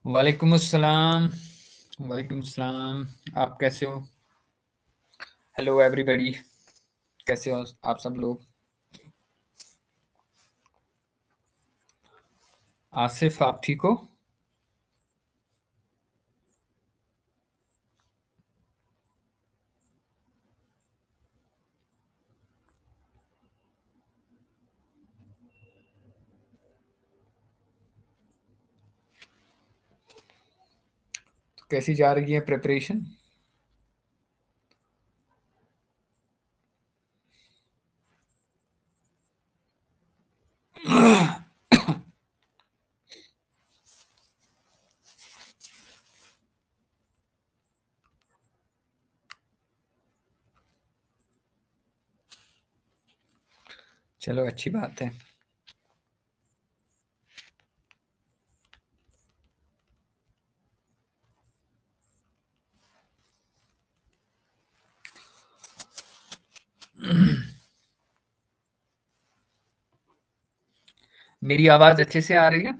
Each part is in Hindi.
वालेकुम अस्सलाम, वालेकुम अस्सलाम। आप कैसे हो? हेलो एवरीबॉडी, कैसे हो आप सब लोग? आसिफ, आप ठीक हो? तो कैसी जा रही है प्रिपरेशन? चलो अच्छी बात है। मेरी आवाज अच्छे से आ रही है?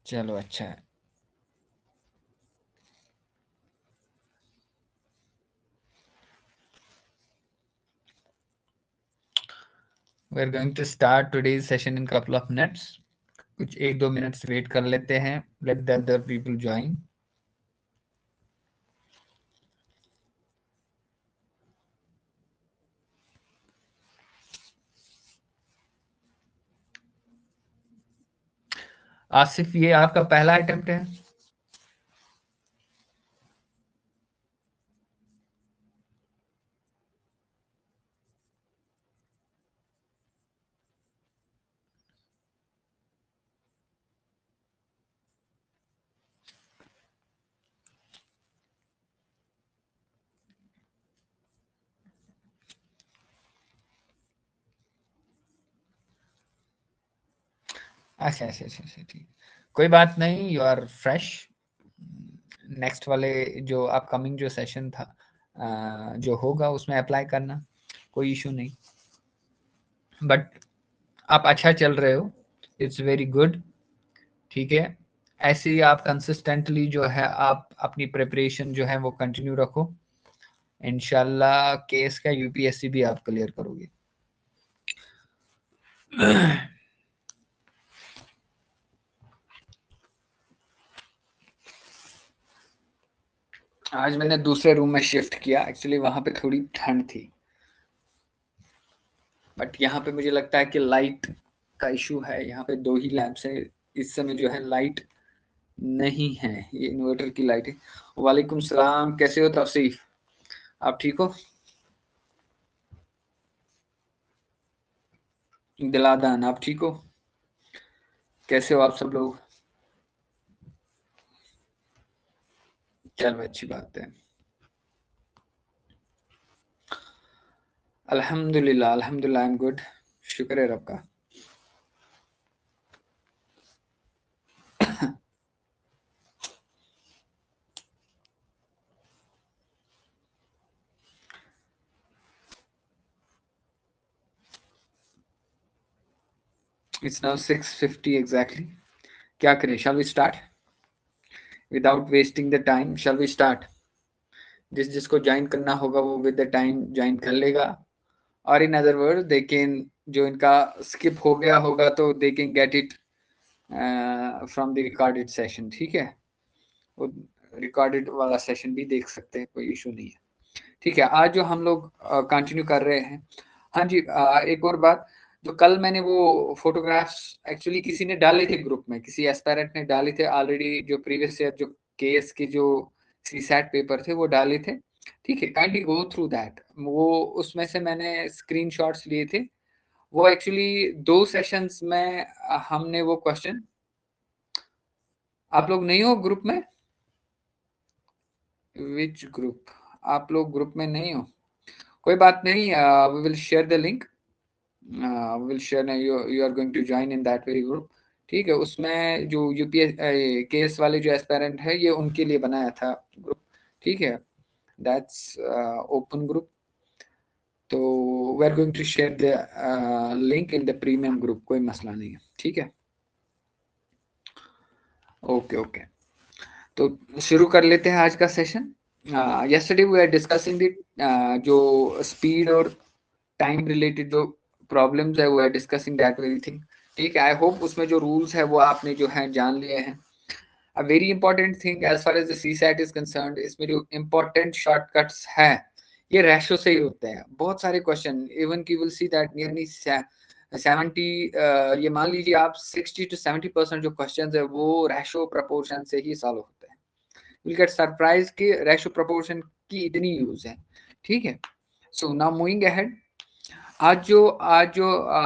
चलो अच्छा है। We are going to start today's session in couple of minutes. कुछ 1-2 मिनट्स वेट कर लेते हैं। Let the other people join. Asif, ये आपका पहला अटेम्प्ट है? अच्छा, ठीक। कोई बात नहीं, यू आर फ्रेश। नेक्स्ट वाले जो अपकमिंग जो सेशन था जो होगा उसमें अप्लाई करना, कोई इशू नहीं। बट आप अच्छा चल रहे हो, इट्स वेरी गुड। ठीक है, ऐसे ही आप कंसिस्टेंटली जो है आप अपनी प्रिपरेशन जो है वो कंटिन्यू रखो। इंशाल्लाह केस का यूपीएससी भी आप क्लियर करोगे। आज मैंने दूसरे रूम में शिफ्ट किया, एक्चुअली वहां पे थोड़ी ठंड थी, बट यहाँ पे मुझे लगता है कि लाइट का इशू है। यहाँ पे 2 ही लैंप्स है इस समय, जो है लाइट नहीं है, ये इन्वर्टर की लाइट है। वालेकुम सलाम, कैसे हो तौसीफ, आप ठीक हो? दिलादान, आप ठीक हो? कैसे हो आप सब लोग? चलो अच्छी बात है। अल्हम्दुलिल्लाह, अल्हम्दुलिल्लाह, आई एम गुड, शुक्र है रब का। It's now 6:50 exactly. क्या करें, shall we start without wasting the time? Shall we start? जिसको ज्वाइन करना होगा वो विद द टाइम ज्वाइन कर लेगा, और in other word they can, जो इनका स्किप हो गया होगा तो they can get it from the recorded session, ठीक है, वो रिकॉर्डेड वाला सेशन भी देख सकते हैं, कोई इशू नहीं है, ठीक है। आज जो हम लोग कंटिन्यू कर रहे हैं, हाँ जी, एक और बात, जो कल मैंने वो फोटोग्राफ्स एक्चुअली किसी ने डाले थे ग्रुप में, किसी एस्पायरेंट ने डाले थे ऑलरेडी, जो प्रीवियस ईयर जो केएस के जो सीसैट पेपर थे वो डाले थे, ठीक है। काइंडली गो थ्रू दैट, वो उसमें से मैंने स्क्रीनशॉट्स लिए थे, वो एक्चुअली 2 सेशंस में हमने वो क्वेश्चन, आप लोग नहीं हो ग्रुप में? Which group? आप लोग ग्रुप में नहीं हो, कोई बात नहीं, we will share the link, we will share, you are going to join in that very group, ठीक है। उसमें जो यूपीएस केस वाले जो एस्पायरेंट है, ये उनके लिए बनाया था ग्रुप, ठीक है, दैट्स ओपन ग्रुप, तो we are going to share the link in the premium group, कोई मसला नहीं है, ठीक है। ओके ओके, तो शुरू कर लेते हैं आज का session. yesterday we are discussing the जो स्पीड और टाइम रिलेटेड जो प्रॉब्लम्स है, वो है डिस्कसिंग दैट वेरी थिंग, ठीक है। आई होप उसमें जो रूल्स है वो आपने जो है जान लिए हैं। A very important thing as far as the CSAT is concerned, इसमें जो इंपॉर्टेंट शॉर्टकट्स हैं ये रेशो से ही होते हैं। बहुत सारे क्वेश्चन, इवन की विल सी दैट नियरली 70, ये मान लीजिए आप 60 to 70% जो क्वेश्चन है वो रेशो प्रपोर्शन से ही सॉल्व होते हैं। विल गेट सरप्राइज कि रेशो प्रपोर्शन की इतनी यूज है, ठीक है। सो नाउ मूविंग अहेड, आज जो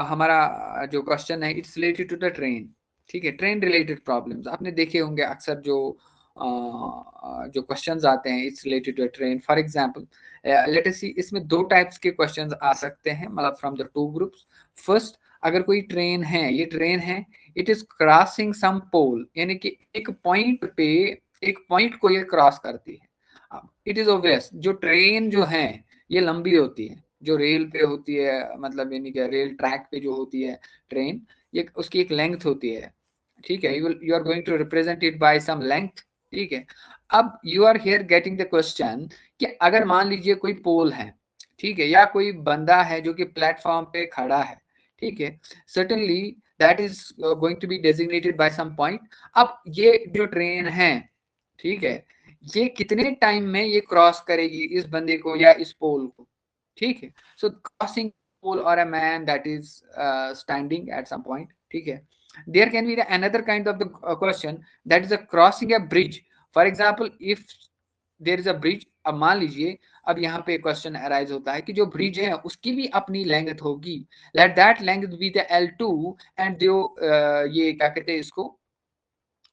हमारा जो क्वेश्चन है, it's related to the train, ठीक है। ट्रेन रिलेटेड प्रॉब्लम्स आपने देखे होंगे अक्सर, जो क्वेश्चंस आते हैं, it's related to train. For example let us see, इसमें 2 टाइप्स के क्वेश्चंस आ सकते हैं, मतलब फ्रॉम द 2 ग्रुप्स। फर्स्ट, अगर कोई ट्रेन है, ये ट्रेन है, इट इज क्रॉसिंग सम पोल, यानी कि एक पॉइंट पे, एक पॉइंट को ये क्रॉस करती है। इट इज ऑब्वियस, जो ट्रेन जो है ये लंबी होती है, जो रेल पे होती है, मतलब यानी कि रेल ट्रैक पे जो होती है ट्रेन, ये उसकी एक लेंथ होती है, ठीक है। You are going to represent it by some length, ठीक है। अब you are here getting the question कि अगर मान लीजिए कोई पोल है, ठीक है, या कोई बंदा है जो कि प्लेटफॉर्म पे खड़ा है, ठीक है, certainly that is going to be designated by some point. अब ये जो ट्रेन है, ठीक है, ये कितने टाइम में ये क्रॉस करेगी इस बंदे को या इस पोल को, ठीक है। सो क्रॉसिंग पोल और a man that is standing at some point, ठीक है। There can be another kind of the question that is a crossing a bridge. For example, if there is a bridge, अब मान लीजिए, अब यहाँ पे क्वेश्चन अराइज होता है कि जो ब्रिज है उसकी भी अपनी लेंथ होगी, let that length B the L2, and जो ये क्या कहते हैं इसको,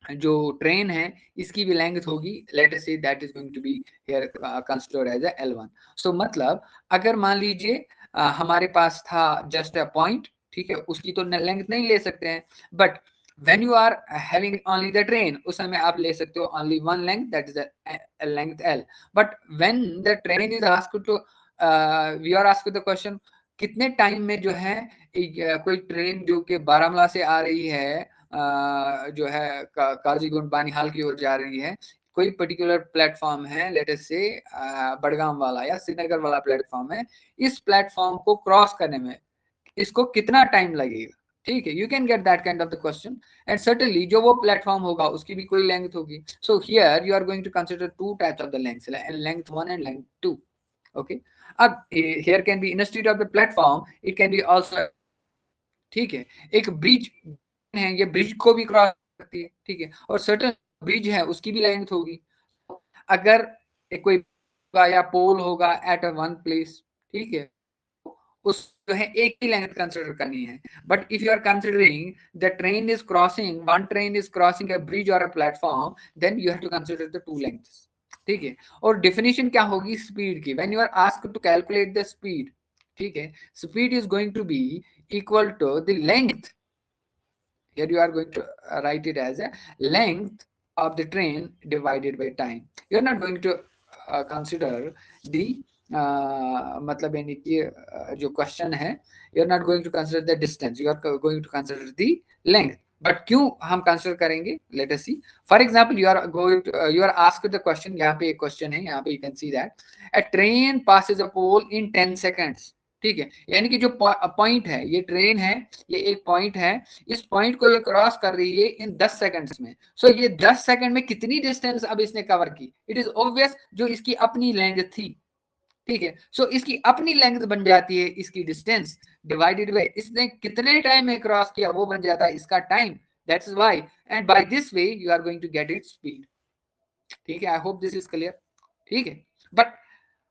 जो ट्रेन है इसकी भी लेंथ होगी, let us say that is going to be here considered as a L1। So मतलब अगर मान लीजिए हमारे पास था जस्ट अ पॉइंट, ठीक है, उसकी तो लेंथ नहीं ले सकते हैं, but when you are having only the train, उस समय आप ले सकते हो only one length, that is a length L। but when the train is asked to we are asked the question, कितने टाइम में जो है कोई ट्रेन जो कि बारामूला से आ रही है, जो है काजीगुंड बानिहाल की ओर जा रही है, कोई पर्टिकुलर प्लेटफॉर्म है, लेट अस से बड़गाम वाला या श्रीनगर वाला प्लेटफॉर्म है, इस प्लेटफॉर्म को क्रॉस करने में इसको कितना टाइम लगेगा, ठीक है। You can get that kind of the question, and certainly जो वो प्लेटफॉर्म होगा उसकी भी कोई लेंथ होगी। So here you are going to consider 2 types of the length, length 1 and length 2, okay. अब here can be instead of the platform, it can be also, ठीक है, एक ब्रिज है, ये ब्रिज को भी क्रॉस करती है, ठीक है, और सर्टेन ब्रिज है उसकी भी लेंथ होगी। अगर एक कोई या पोल होगा एट अ वन प्लेस, ठीक है, उस जो है एक ही लेंथ कंसिडर करनी है। But if you are considering the train is crossing, one train is crossing a bridge और a platform, then you have to consider the 2 lengths, ठीक है। और डेफिनेशन क्या होगी स्पीड की, when you are asked to calculate the speed, ठीक है, speed is going to be equal to the length, here you are going to write it as a length of the train divided by time। you are not going to consider the मतलब यानी कि जो क्वेश्चन है, you are not going to consider the distance, you are going to consider the length। But क्यों हम कंसिडर करेंगे, let us see. For example, you are going to you are asked the question, यहाँ पे एक क्वेश्चन है, यहाँ पे you can see that a train passes a pole in 10 seconds, ठीक है, यानी कि जो पॉइंट है, ये ट्रेन है, ये एक पॉइंट है, इस पॉइंट को ये क्रॉस कर रही है इन 10 सेकंड्स में। सो ये 10 सेकंड में कितनी डिस्टेंस अब इसने कवर की? इट इज ऑब्वियस, जो इसकी अपनी लेंथ थी, ठीक है। सो इसकी अपनी लेंथ बन जाती है इसकी डिस्टेंस, डिवाइडेड बाय इसने कितने टाइम में क्रॉस किया, वो बन जाता है इसका time. That's why, and by this way you are going to get it speed. ठीक है, I hope this is clear. ठीक है, but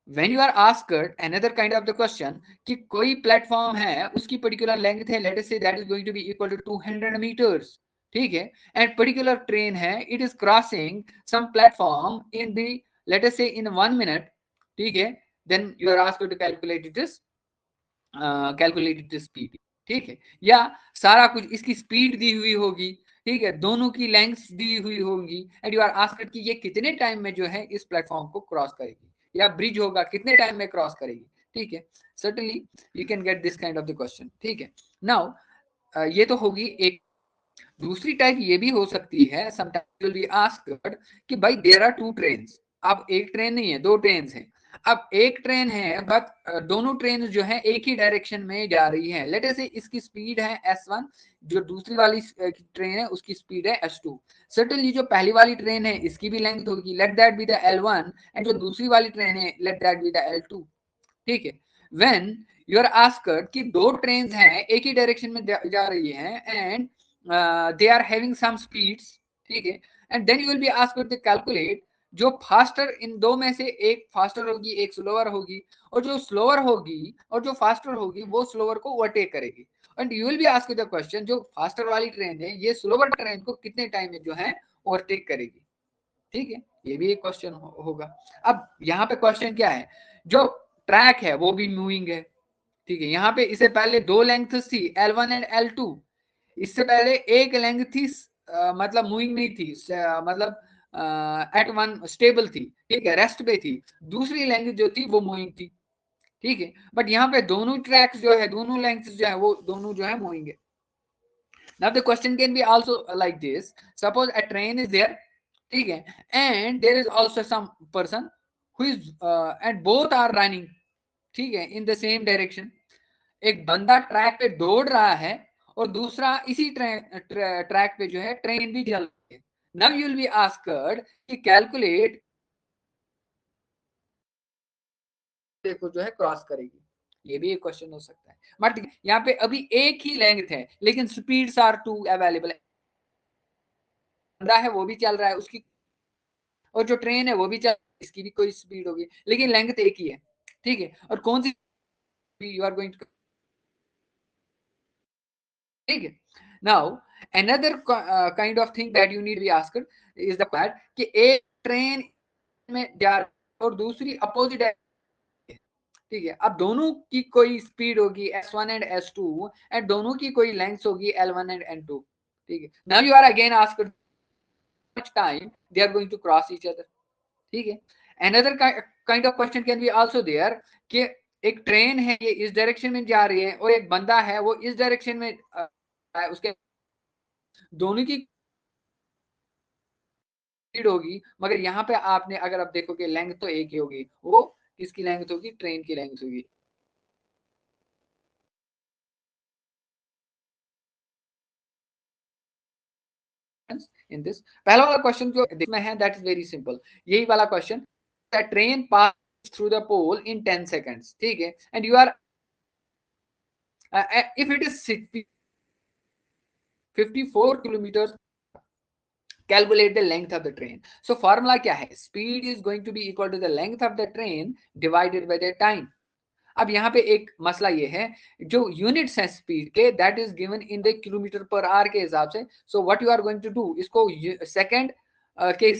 when you are asked another kind of the question कि कोई प्लेटफॉर्म है, उसकी पर्टिकुलर लेंथ है, let us say that is going to be equal to 200 meters, ठीक है, एंड पर्टिकुलर ट्रेन है, it is crossing some platform in the let us say in 1 minute, ठीक है, then you are asked to calculate this speed, ठीक है, या सारा कुछ इसकी स्पीड दी हुई होगी, ठीक है, दोनों की लेंथ्स दी हुई होंगी, एंड यू आर आस्क्ड कि ये कितने टाइम में जो है इस प्लेटफॉर्म को क्रॉस करेगी, या ब्रिज होगा कितने टाइम में क्रॉस करेगी, ठीक है। Certainly you can get this kind of the question, ठीक है। नाउ ये तो होगी एक। दूसरी टाइप ये भी हो सकती है, समटाइम्स विल बी आस्क्ड कि भाई देयर आर टू ट्रेन्स, अब एक ट्रेन नहीं है, दो ट्रेन है। अब एक ट्रेन है बट दोनों ट्रेन जो है एक ही डायरेक्शन में जा रही है, लेट अस से इसकी स्पीड है S1, जो दूसरी वाली ट्रेन है उसकी स्पीड है S2। सर्टेनली जो पहली वाली ट्रेन है इसकी भी लेंथ होगी, let that B the L1, and जो दूसरी वाली ट्रेन है let that B the L2, ठीक है। व्हेन यू आर आस्क्ड कि दो ट्रेन हैं एक ही डायरेक्शन में जा रही हैं, and they are having some speeds, ठीक है, and then you will be asked to calculate जो फास्टर, इन दो में से एक फास्टर होगी एक स्लोअर होगी, और जो स्लोअर होगी और जो फास्टर होगी वो स्लोअर को ओवरटेक करेगी, and you will be asked the question जो फास्टर वाली ट्रेन है ये स्लोअर ट्रेन को कितने टाइम में जो है ओवरटेक करेगी, ठीक है, ये भी एक क्वेश्चन होगा। अब यहाँ पे क्वेश्चन क्या है, जो ट्रैक है वो भी मूविंग है, ठीक है, यहाँ पे इससे पहले दो लेंथ थी L1 एंड L2, इससे पहले एक लेंथ थी, मतलब मूविंग नहीं थी, मतलब एट वन स्टेबल थी, ठीक है, रेस्ट पे थी, दूसरी लेंथ जो थी वो मूविंग थी, ठीक है, बट यहाँ पे दोनों ट्रैक्स जो है, दोनों लेंथ जो है वो दोनों जो है मूविंग है। Now the question can be also like this, suppose a train is there, ठीक है, and there is also some person who is and both are running, ठीक है, in the same direction, एक बंदा ट्रैक पे दौड़ रहा है और दूसरा इसी ट्रैक पे जो है ट्रेन भी चल रही है। Now you will be asked कि कैलकुलेट देखो जो है क्रॉस करेगी, ये भी एक क्वेश्चन हो सकता है, बट यहाँ पे अभी एक ही लेंथ है लेकिन स्पीड्स आर टू अवेलेबल, बंदा है वो भी चल रहा है उसकी, और जो ट्रेन है वो भी चल, इसकी भी कोई स्पीड होगी, लेकिन लेंथ एक ही है, ठीक है, और कौन सी यू आर गोइंग टू, ठीक है। Now another kind of thing that you need to be asked is the fact कि एक ट्रेन में जा रही और दूसरी अपोजिट है, ठीक है, अब दोनों की कोई स्पीड होगी S1 एंड S2, एंड दोनों की कोई लेंथ होगी L1 एंड N2, ठीक है। Now you are again asked much time they are going to cross each other, ठीक है। another kind of question can be also there कि एक ट्रेन है ये इस डायरेक्शन में जा रही है और एक बंदा है वो इस डायरेक्शन में उसके दोनों की स्पीड होगी, मगर यहाँ पे आपने अगर आप देखोगे लेंथ तो एक ही होगी, वो किसकी लेंथ होगी, ट्रेन की लेंथ होगी। इन दिस पहला वाला क्वेश्चन जो में है दैट इज वेरी सिंपल, यही वाला question, train pass through the pole in 10 seconds, ठीक है, and you are if it is 54 kilometer, calculate the length of the train। so formula क्या है, speed is going to be equal to the length of the train divided by the time। अब यहाँ पे एक मसला ये है, जो यूनिट्स है स्पीड के that is given in the kilometer per hour के हिसाब से, so what you are going to do, इसको सेकंड के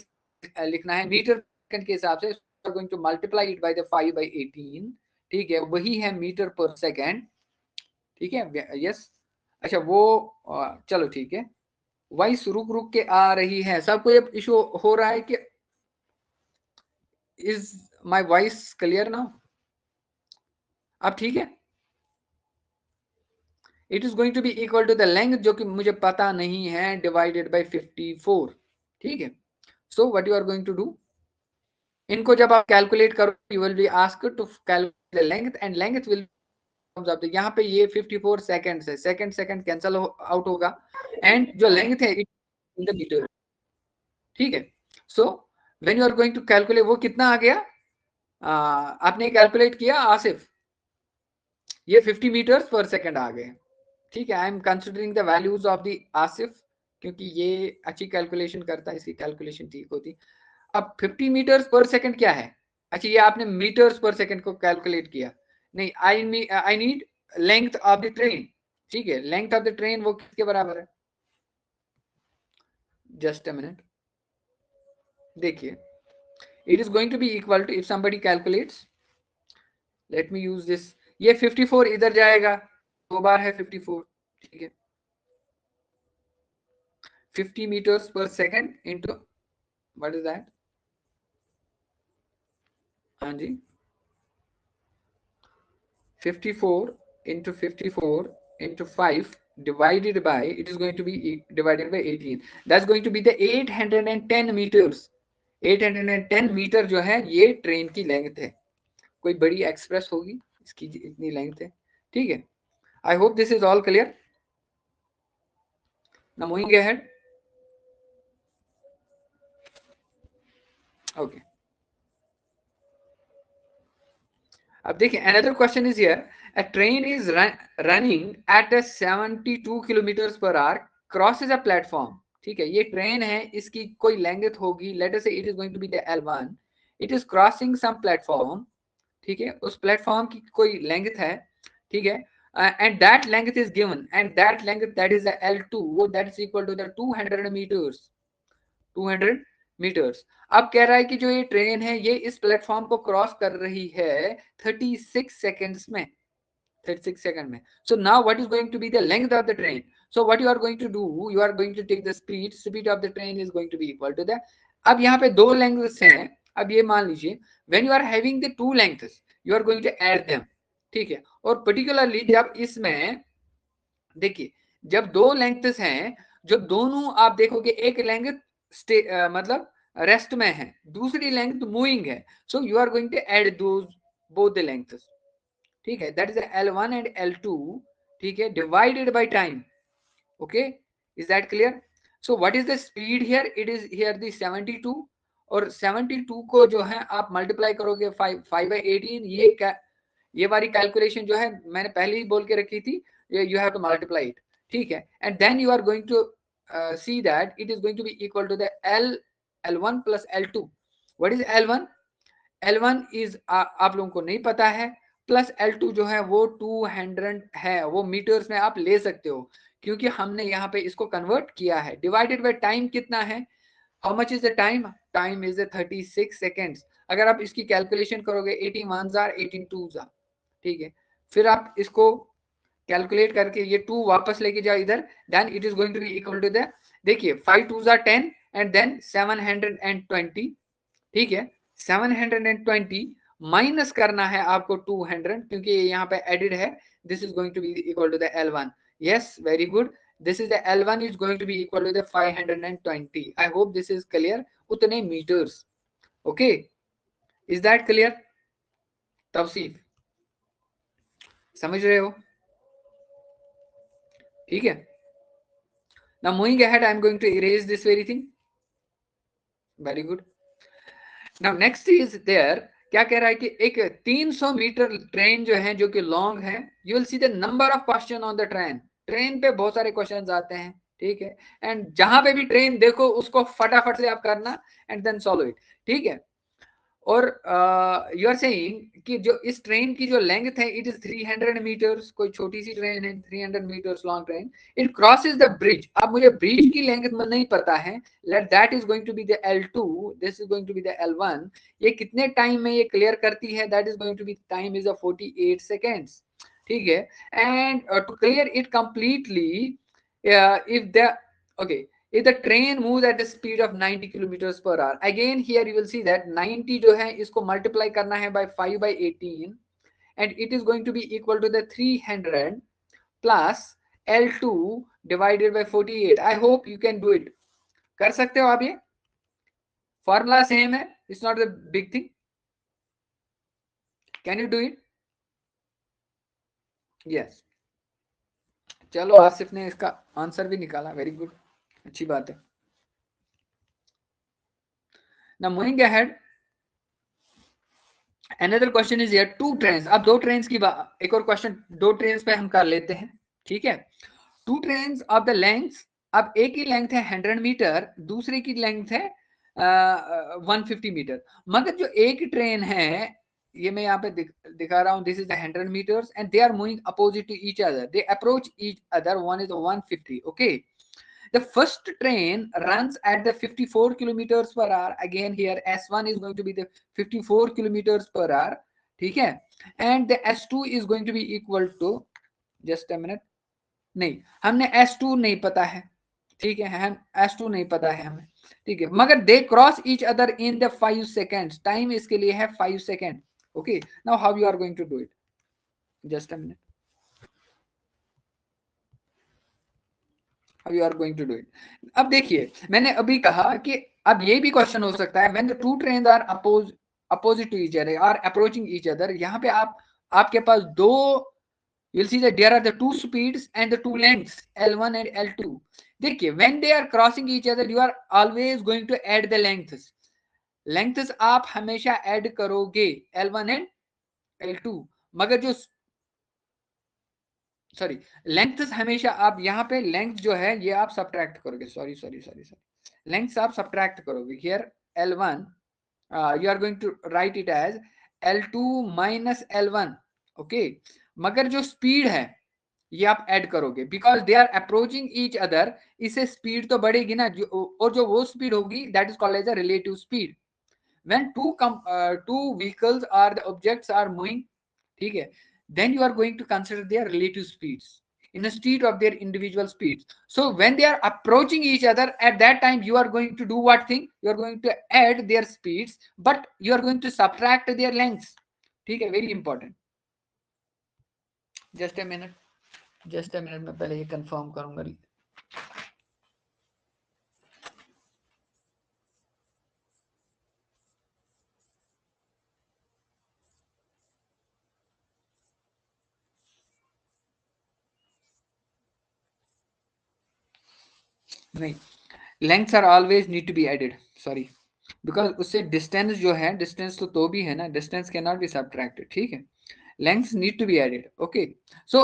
लिखना है, मीटर सेकंड के हिसाब से going to multiply it by the 5/18, ठीक है, वही है मीटर पर सेकंड, ठीक है, यस। अच्छा वो चलो ठीक है, वॉइस रुक रुक के आ रही है, सबको ये इशू हो रहा है कि is my voice clear now, अब ठीक है। It is going to be equal to the length जो कि मुझे पता नहीं है डिवाइडेड बाय 54, ठीक है। So what you are going to do, इनको जब आप कैलकुलेट करो you will be asked to calculate the length, and length will of the, यहाँ पे ये 54 सेकंड्स है, सेकंड कैंसल आउट होगा एंड जो लेंथ है इन द मीटर, ठीक है। So when you are going to calculate, वो कितना आ गया, आपने कैलकुलेट किया आसिफ, ये 50 मीटर्स पर सेकंड आ गए, ठीक है। I am considering the values of the Asif, क्योंकि ये अच्छी कैलकुलेशन करता है, इसकी कैलकुलेशन ठीक होती। अब 50 मीटर्स पर सेकंड क्या है, अच्छा ये आपने मीटर्स पर सेकंड को कैलकुलेट किया, नहीं I need length of the train, ठीक है। लेंथ ऑफ द ट्रेन वो किसके बराबर है, जस्ट अ मिनट, देखिए it is going to be equal to, if somebody calculates, let me use this, ये 54 इधर जाएगा, दो बार है 54, ठीक है। 50 meters per second into, what is that, हाँ जी, 54 into 54 into 5 divided by, it is going to be divided by 18, that's going to be the 810 meters, 810 metre जो है ये ट्रेन की लेंथ है, कोई बड़ी एक्सप्रेस होगी इसकी इतनी लेंथ है, ठीक है। I hope this is all clear, now moving ahead, okay, अब देखिए another question is here, a train is running at a 72 kilometers per hour, crosses a platform, ठीक है। ये ट्रेन है, इसकी कोई लेंथ होगी, let us say it is going to be the L1, it is crossing some platform, ठीक है, उस प्लेटफॉर्म की कोई लेंथ है, ठीक है, and that length is given, and that length that is the L2, वो that is equal to the 200 meters, 200 meters. अब कह रहा है कि जो ये ट्रेन है ये इस प्लेटफॉर्म को क्रॉस कर रही है 36 सेकंड्स में, 36 सेकंड में। So now what is going to be the length of the train, so what you are going to do, you are going to take the speed of the train is going to be equal to the, अब यहाँ पे दो लेंथ्स हैं, अब ये मान लीजिए when you are having the two lengths you are going to add them, ठीक है। और पर्टिकुलरली जब इसमें देखिए, जब दो लेंथ्स हैं, जो दोनों आप देखोगे, एक लेंथ मतलब रेस्ट में है, दूसरी लेंथ मूविंग है, so you are going to add those both the lengths, ठीक है, that is L1 and L2, ठीक है, divided by time, okay, is that clear. So what is the speed here, it is here the 72, और 72 को जो है आप मल्टीप्लाई करोगे 5/18, ये वाली कैलकुलेशन जो है मैंने पहले ही बोल के रखी थी, you have to multiply it, ठीक है, and then you are going to see that it is going to be equal to the L1 plus L2, what is L1, L1 is आप लोगों को नहीं पता है, प्लस L2 जो है वो 200 है, वो मीटर्स में आप ले सकते हो, क्योंकि हमने यहाँ पे इसको कन्वर्ट किया है, डिवाइडेड बाय टाइम कितना है, how much is the time, time is 36 seconds, अगर आप इसकी कैलकुलेशन करोगे 18 1s are 18 2s are, ठीक है, फिर आप इसको कैलकुलेट करके ये 2 वापस लेके जाओ इधर, then it is going to be equal to the, देखिए 5 2s are 10 एंड देन 720, ठीक है, 720 माइनस करना है आपको 200, क्योंकि यहाँ पे एडेड है, this is going to be equal to the L1, yes very good, this is the L1 is going to be equal to the 520, I hope this is clear, उतने meters, okay, is that clear, तवसीफ समझ रहे हो, ठीक है। now moving ahead I am going to erase this very thing, very good, now next is there, क्या कह रहा है कि एक 300 मीटर ट्रेन जो है, जो कि लॉन्ग है, you will see the number of question on the train, train पे बहुत सारे क्वेश्चंस आते हैं, ठीक है, एंड जहां पे भी ट्रेन देखो उसको फटाफट से आप करना एंड देन सॉल्व इट, ठीक है। और यू आर सेइंग कि जो इस ट्रेन की जो लेंथ है इट इज 300 मीटर्स, कोई छोटी सी ट्रेन है, 300 meters long train, it crosses the bridge, अब मुझे ब्रिज की लेंथ नहीं पता है, let that is going to be the L2, this is going to be the L1, ये कितने टाइम में ये क्लियर करती है, that is going to be time is 48 seconds, ठीक है, and to clear it completely if the, okay, if the train moves at the speed of 90 kilometers per hour, again here you will see that 90 जो है इसको multiply करना है by 5/18 and it is going to be equal to the 300 plus L2 divided by 48, I hope you can do it, कर सकते हो आप, ये फॉर्मूला सेम है, it's not the big thing, can you do it, yes, चलो आसिफ ने इसका आंसर भी निकाला, वेरी गुड, अच्छी बात है। Now moving ahead, another question is here, two trains, अब दो ट्रेन्स की एक और क्वेश्चन दो ट्रेन्स पे हम कर लेते हैं, ठीक है। Two trains of the length, अब एक की लेंथ है 100 मीटर, दूसरे की लेंथ है 150 मीटर, मगर जो एक ट्रेन है, ये मैं यहाँ पे दिखा रहा हूँ, this is the 100 meters and they are moving opposite to each other, they approach each other, one is 150, okay. The first train runs at the 54 kilometers per hour. Again here S1 is going to be the 54 kilometers per hour, ठीक है, and the S2 is going to be equal to, just a minute, नहीं, हमने S2 नहीं पता है, ठीक है, हम S2 नहीं पता है हमें, ठीक है, मगर they cross each other in the 5 seconds, time इसके लिए है 5 second, okay. Now how you are going to do it, just a minute, how you are going to do it. अब देखिए, मैंने अभी कहा कि अब ये भी क्वेश्चन हो सकता है, when the two trains are opposite to each other, are approaching each other, यहाँ पे आपके पास दो, you'll see that there are the two speeds and the two lengths L1 and L2. देखिए, when they are crossing each other, you are always going to add the lengths आप हमेशा add करोगे L1 and L2, मगर जो सॉरी लेंथ्स हमेशा आप यहाँ पे लेंथ जो है ये आप सब्ट्रैक्ट करोगे, सॉरी लेंथ्स आप सब्ट्रैक्ट करोगे, here L1 you are going to write it as L2 minus L1, okay, मगर जो स्पीड है ये आप ऐड करोगे, because they are approaching each other, इससे स्पीड तो बढ़ेगी ना, और जो वो स्पीड होगी that is called as a relative speed. When two vehicles are the objects are moving, ठीक है, then you are going to consider their relative speeds instead of their individual speeds. So when they are approaching each other, at that time you are going to do what thing, you are going to add their speeds, but you are going to subtract their lengths, ठीक है, very important, just a minute मैं पहले ये कंफर्म करूंगा। नहीं, lengths are always need to be added, sorry, because उससे डिस्टेंस जो है, डिस्टेंस तो भी है ना, distance can not be subtracted, ठीक है, lengths need to be added, okay। So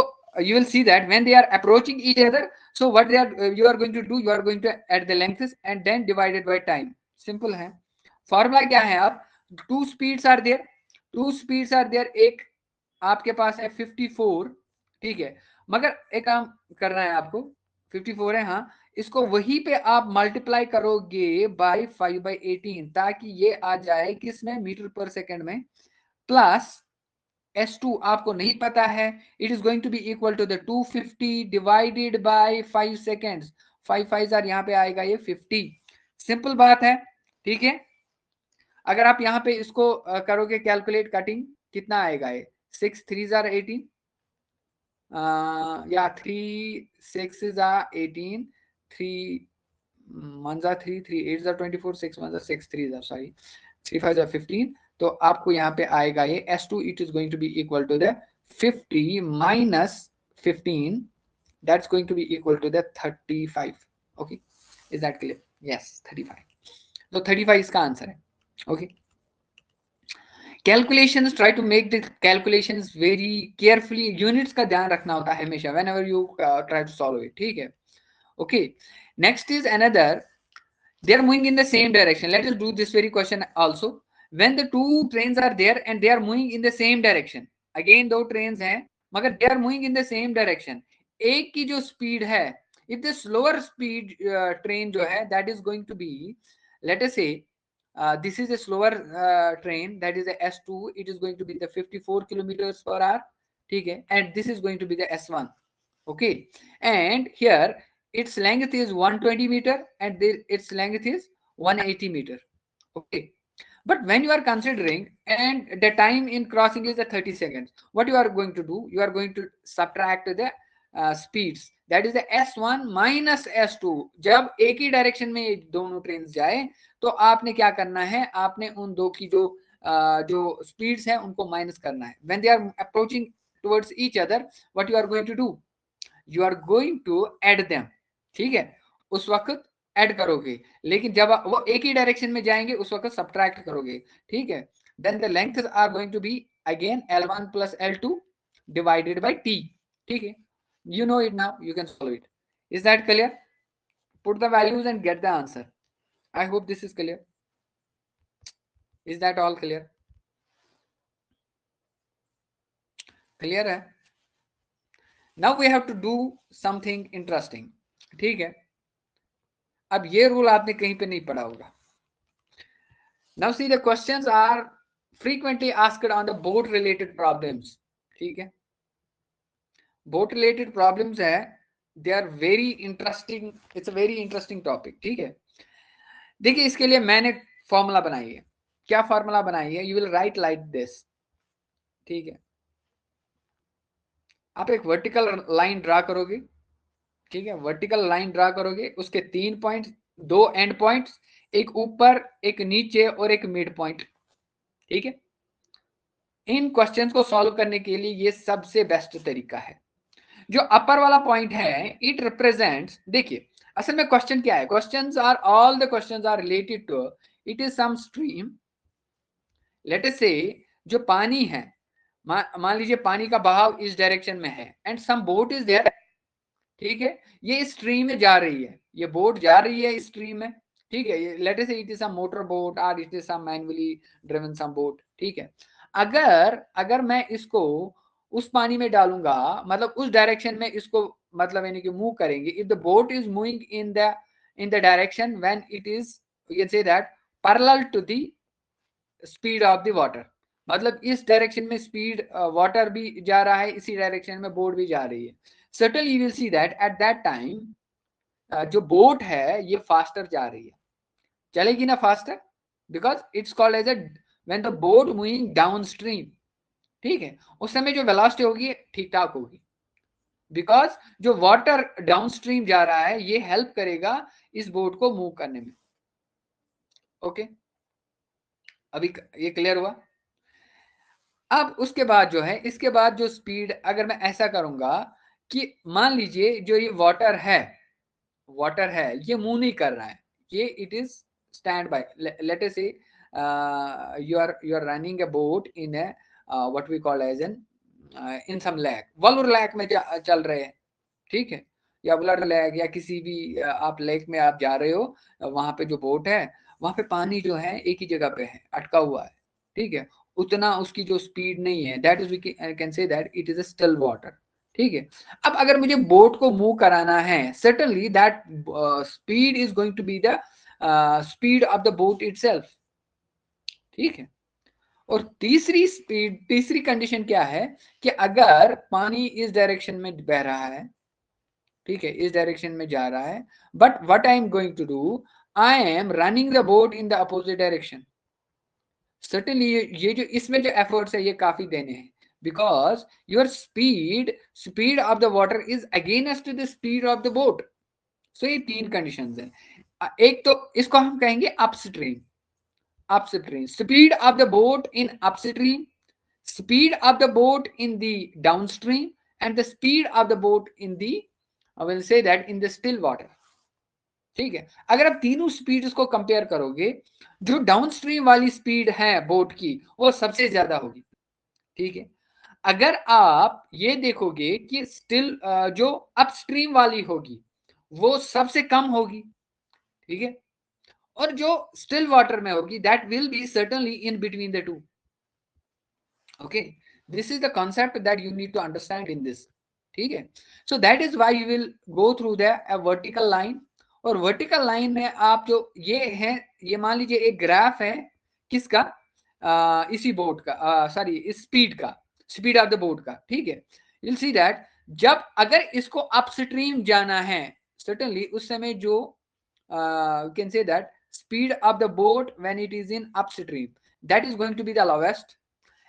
you will see that when they are approaching each other, so what they are you are going to do, you are going to add the lengths and then divided by time, simple है। फॉर्मूला क्या है, आप टू स्पीड्स आर देयर, एक आपके पास है 54, ठीक है, मगर एक काम करना है आपको, 54 है, हाँ, इसको वहीं पे आप मल्टीप्लाई करोगे बाय 5/18, ताकि ये आ जाए किसमें, मीटर पर सेकंड में, प्लस S2 आपको नहीं पता है, it is going to be equal to the 250 divided by 5 seconds, 5 5 यहाँ पे आएगा ये 50, सिंपल बात है, ठीक है। अगर आप यहाँ पे इसको करोगे कैलकुलेट कटिंग, कितना आएगा ये, 6 3 18, या 3 6 18, 3 1 3 3 8 24, 6 1 6 3 सॉरी 3 5 15, तो आपको यहाँ पे आएगा ये S2, it is going to be equal to the 50 minus 15, that's going to be equal to the 35, okay, is that clear? Yes, 35, तो 35 इसका आंसर है, okay। Calculations, try to make the calculations very carefully, units का ध्यान रखना होता है हमेशा whenever you try to solve it, ठीक है, okay. Next is another, they are moving in the same direction, let us do this very question also, when the two trains are there and they are moving in the same direction, again दो trains हैं मगर they are moving in the same direction, एक की जो speed है, if the slower speed train जो है that is going to be, let us say this is a slower train, that is a S2, it is going to be the 54 kilometers per hour, ठीक है, and this is going to be the S1, okay, and here its length is 120 meter and its length is 180 meter, okay, but when you are considering and the time in crossing is the 30 seconds, what you are going to do, you are going to subtract the speeds, that is the S1 minus S2, जब एक ही डायरेक्शन में दोनों ट्रेन जाए तो आपने क्या करना है, आपने उन दो की जो स्पीड्स है उनको माइनस करना है, when they are approaching towards each other, what you are going to do, you are going to add them. ठीक है, उस वक्त ऐड करोगे, लेकिन जब वो एक ही डायरेक्शन में जाएंगे उस वक्त सब्ट्रैक्ट करोगे. ठीक है, then the length are going to be again L1 plus L2 divided by T. ठीक है, you know it now, you can solve it. Is that clear? Put the values and get the answer. I hope this is clear. Is that all clear? Clear है? Now we have to do something interesting. ठीक है, अब ये रूल आपने कहीं पे नहीं पढ़ा होगा. Now see, the questions are frequently asked on the boat related problems. ठीक है, boat related problems है, they are very interesting. It's a very interesting topic. ठीक है, देखिए इसके लिए मैंने फॉर्मूला बनाई है. क्या फॉर्मूला बनाई है? You will write like this. ठीक है, आप एक वर्टिकल लाइन ड्रा करोगे. ठीक है, वर्टिकल लाइन ड्रा करोगे, उसके 3 पॉइंट, 2 एंड पॉइंट्स, एक ऊपर एक नीचे और एक मिड पॉइंट. ठीक है, इन क्वेश्चंस को सॉल्व करने के लिए ये सबसे बेस्ट तरीका है. जो अपर वाला पॉइंट है, इट रिप्रेजेंट्स, देखिए असल में क्वेश्चन क्या है, questions are, all the questions are related to, it is some stream. Let us say जो पानी है, मान लीजिए पानी का बहाव इस डायरेक्शन में है and some boat is there. ठीक है, ये इस स्ट्रीम में जा रही है, ये बोट जा रही है इस स्ट्रीम में. ठीक है, let us say it is some motor boat और it is some manually driven some boat. ठीक है, अगर मैं इसको उस पानी में डालूंगा, मतलब उस डायरेक्शन में इसको, मतलब यानी कि मूव करेंगे. If the boat is moving in the direction when it is, you can say that parallel to the speed of the water, मतलब इस डायरेक्शन में स्पीड वाटर भी जा रहा है, इसी डायरेक्शन में बोट भी जा रही है. certainly you will see that at that time जो बोट है ये फास्टर जा रही है, चलेगी ना faster, because it's called as a when the boat moving downstream. ठीक है, उस समय जो वेलोसिटी होगी ठीक ठाक होगी, बिकॉज जो वाटर डाउन स्ट्रीम जा रहा है ये हेल्प करेगा इस बोट को मूव करने में. ओके, अभी ये क्लियर हुआ. अब उसके बाद जो है, इसके बाद जो स्पीड, अगर मैं ऐसा करूंगा कि मान लीजिए जो ये वाटर है ये मूव नहीं कर रहा है, ये it is stand by. Late us से you are running a boat in a what we call as in some lake, Wular lake में चल रहे हैं. ठीक है, या वलुर लेक या किसी भी आप लेक में आप जा रहे हो, वहां पे जो बोट है वहां पे पानी जो है एक ही जगह पे है, अटका हुआ है. ठीक है, उतना उसकी जो स्पीड नहीं है, that is we can say that it is a still water. ठीक है, अब अगर मुझे बोट को मूव कराना है, certainly that speed is going to be the speed of the boat itself. ठीक है, और तीसरी कंडीशन क्या है कि अगर पानी इस डायरेक्शन में बह रहा है, ठीक है, इस डायरेक्शन में जा रहा है, but what I am going to do, I am running the boat in the opposite direction. Certainly ये जो इसमें जो एफर्ट्स है ये काफी देने हैं, because your speed of the water is against the speed of the boat. So ये 3 कंडीशंस हैं. एक तो इसको हम कहेंगे upstream. Speed of the boat in upstream, speed of the boat in the downstream, and the speed of the boat in the, I will say that in the still water. ठीक है, अगर आप तीनों स्पीड को कंपेयर करोगे, जो डाउनस्ट्रीम वाली स्पीड है बोट की वो सबसे ज्यादा होगी. ठीक है, अगर आप ये देखोगे कि स्टिल जो अपस्ट्रीम वाली होगी वो सबसे कम होगी. ठीक है, और जो स्टिल वाटर में होगी that will be certainly in between the two. Okay, this is the concept that you need to understand in this. ठीक है, so that is why you will go through the vertical line. और वर्टिकल लाइन में आप जो ये है, ये मान लीजिए एक ग्राफ है किसका, इसी बोट का, सॉरी इस स्पीड का, स्पीड ऑफ द बोट का. ठीक है, यू विल सी दैट जब अगर इसको अपस्ट्रीम जाना है, सर्टेनली उस समय जो can say that speed of the boat when it is in upstream, that is going to be the lowest,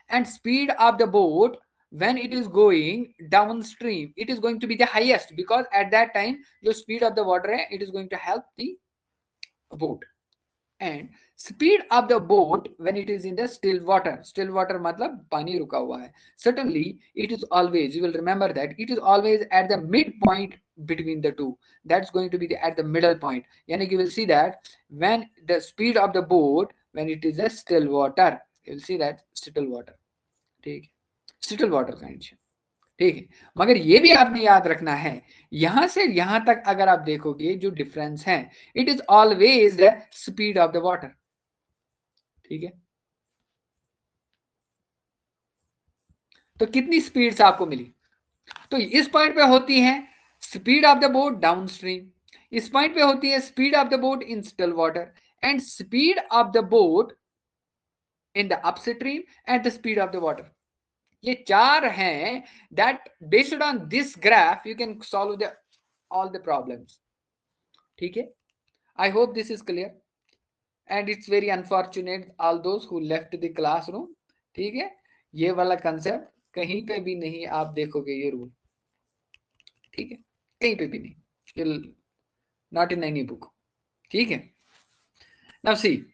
and speed of the boat when it is going downstream, it is going to be the highest, because at that time the speed of the water it is going to help the boat. and speed of the boat when it is in the still water. Still water मतलब पानी रुका हुआ है. Certainly it is always, you will remember that it is always at the midpoint between the two. That's going to be at the middle point. Yani you will see that when the speed of the boat when it is a still water, you will see that still water. ठीक है, still water condition. ठीक है, मगर ये भी आपने याद रखना है, यहां से यहां तक अगर आप देखोगे जो डिफरेंस है, it is always the speed of the water. ठीक है, तो कितनी स्पीड्स आपको मिली? तो इस पॉइंट पे होती है speed of the boat down stream, इस पॉइंट पे होती है speed of the boat in still water and speed of the boat in the upstream and the speed of the water. ये चार हैं that based on this graph you can solve the all the problems. ठीक है, I hope this is clear and it's very unfortunate all those who left the classroom. ठीक है, ये वाला कंसेप्ट कहीं पे भी नहीं आप देखोगे ये रूल. ठीक है, कहीं पे भी नहीं, नॉट इन एनी बुक. ठीक है, नाउ सी,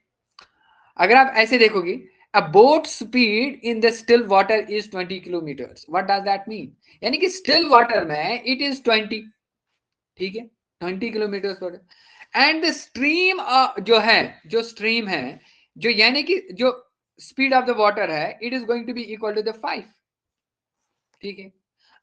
अगर आप ऐसे देखोगे a boat speed in the still water is 20 kilometers. what does that mean? यानी कि still water में it is 20. ठीक है, 20 किलोमीटर पर एंड द स्ट्रीम जो है, जो स्ट्रीम है, जो यानी कि जो स्पीड ऑफ द वाटर है, it is going to be equal to the 5. ठीक है,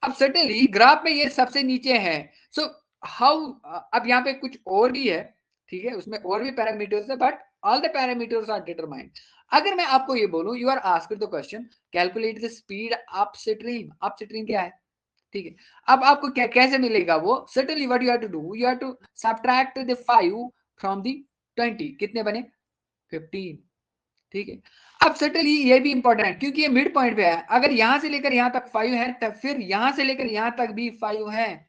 अब सर्टेनली ग्राफ में ये सबसे नीचे है. सो हाउ, अब यहाँ पे कुछ और भी है. ठीक है, उसमें और भी पैरामीटर्स है but all the parameters are determined. अगर मैं आपको ये बोलूं, you are asked the question calculate the speed upstream. Upstream क्या है? ठीक है, अब आपको क्या कैसे मिलेगा वो? Certainly what you have to do, you have to subtract the 5 from the 20. कितने बने? 15. ठीक है, अब सर्टेनली ये भी इंपॉर्टेंट है क्योंकि ये मिड पॉइंट पे है. अगर यहां से लेकर यहां तक 5 है, तब फिर यहां से लेकर यहां तक भी 5 है.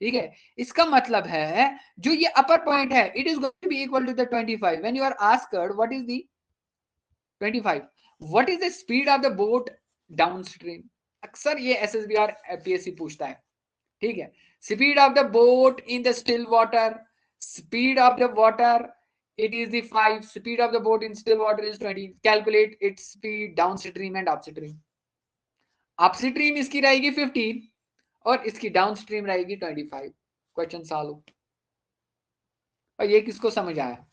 ठीक है, इसका मतलब है जो ये अपर पॉइंट है, it is going to be equal to the 25. When you are asked what is the 25, what is the speed of the boat downstream, अक्सर ये एसएसबी और पीएससी पूछता है. ठीक है, speed of the boat in the still water, speed of the water it is the 5, speed of the boat in still water is 20. calculate its speed downstream and upstream. upstream इसकी रहेगी 15 और इसकी डाउनस्ट्रीम रहेगी 25. Question solve. और ये किसको समझ आया?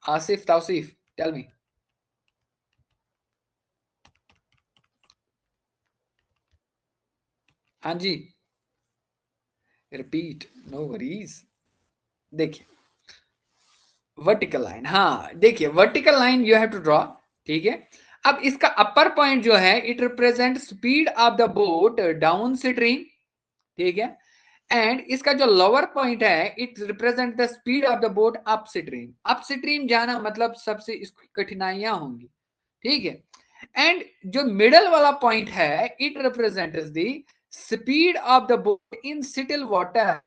Asif, Tausif, tell me. हाँ जी, रिपीट, नो वरीज. देखिए वर्टिकल लाइन, हाँ देखिए vertical line you have to draw. ठीक है, अब इसका अपर पॉइंट जो है it represent speed of the boat downstream. ठीक है, एंड इसका जो लोअर पॉइंट है it represent the speed of the boat upstream. Upstream जाना मतलब सबसे इसकी कठिनाइयां होंगी. ठीक है, एंड जो मिडल वाला पॉइंट है it represent the speed of the boat in still water.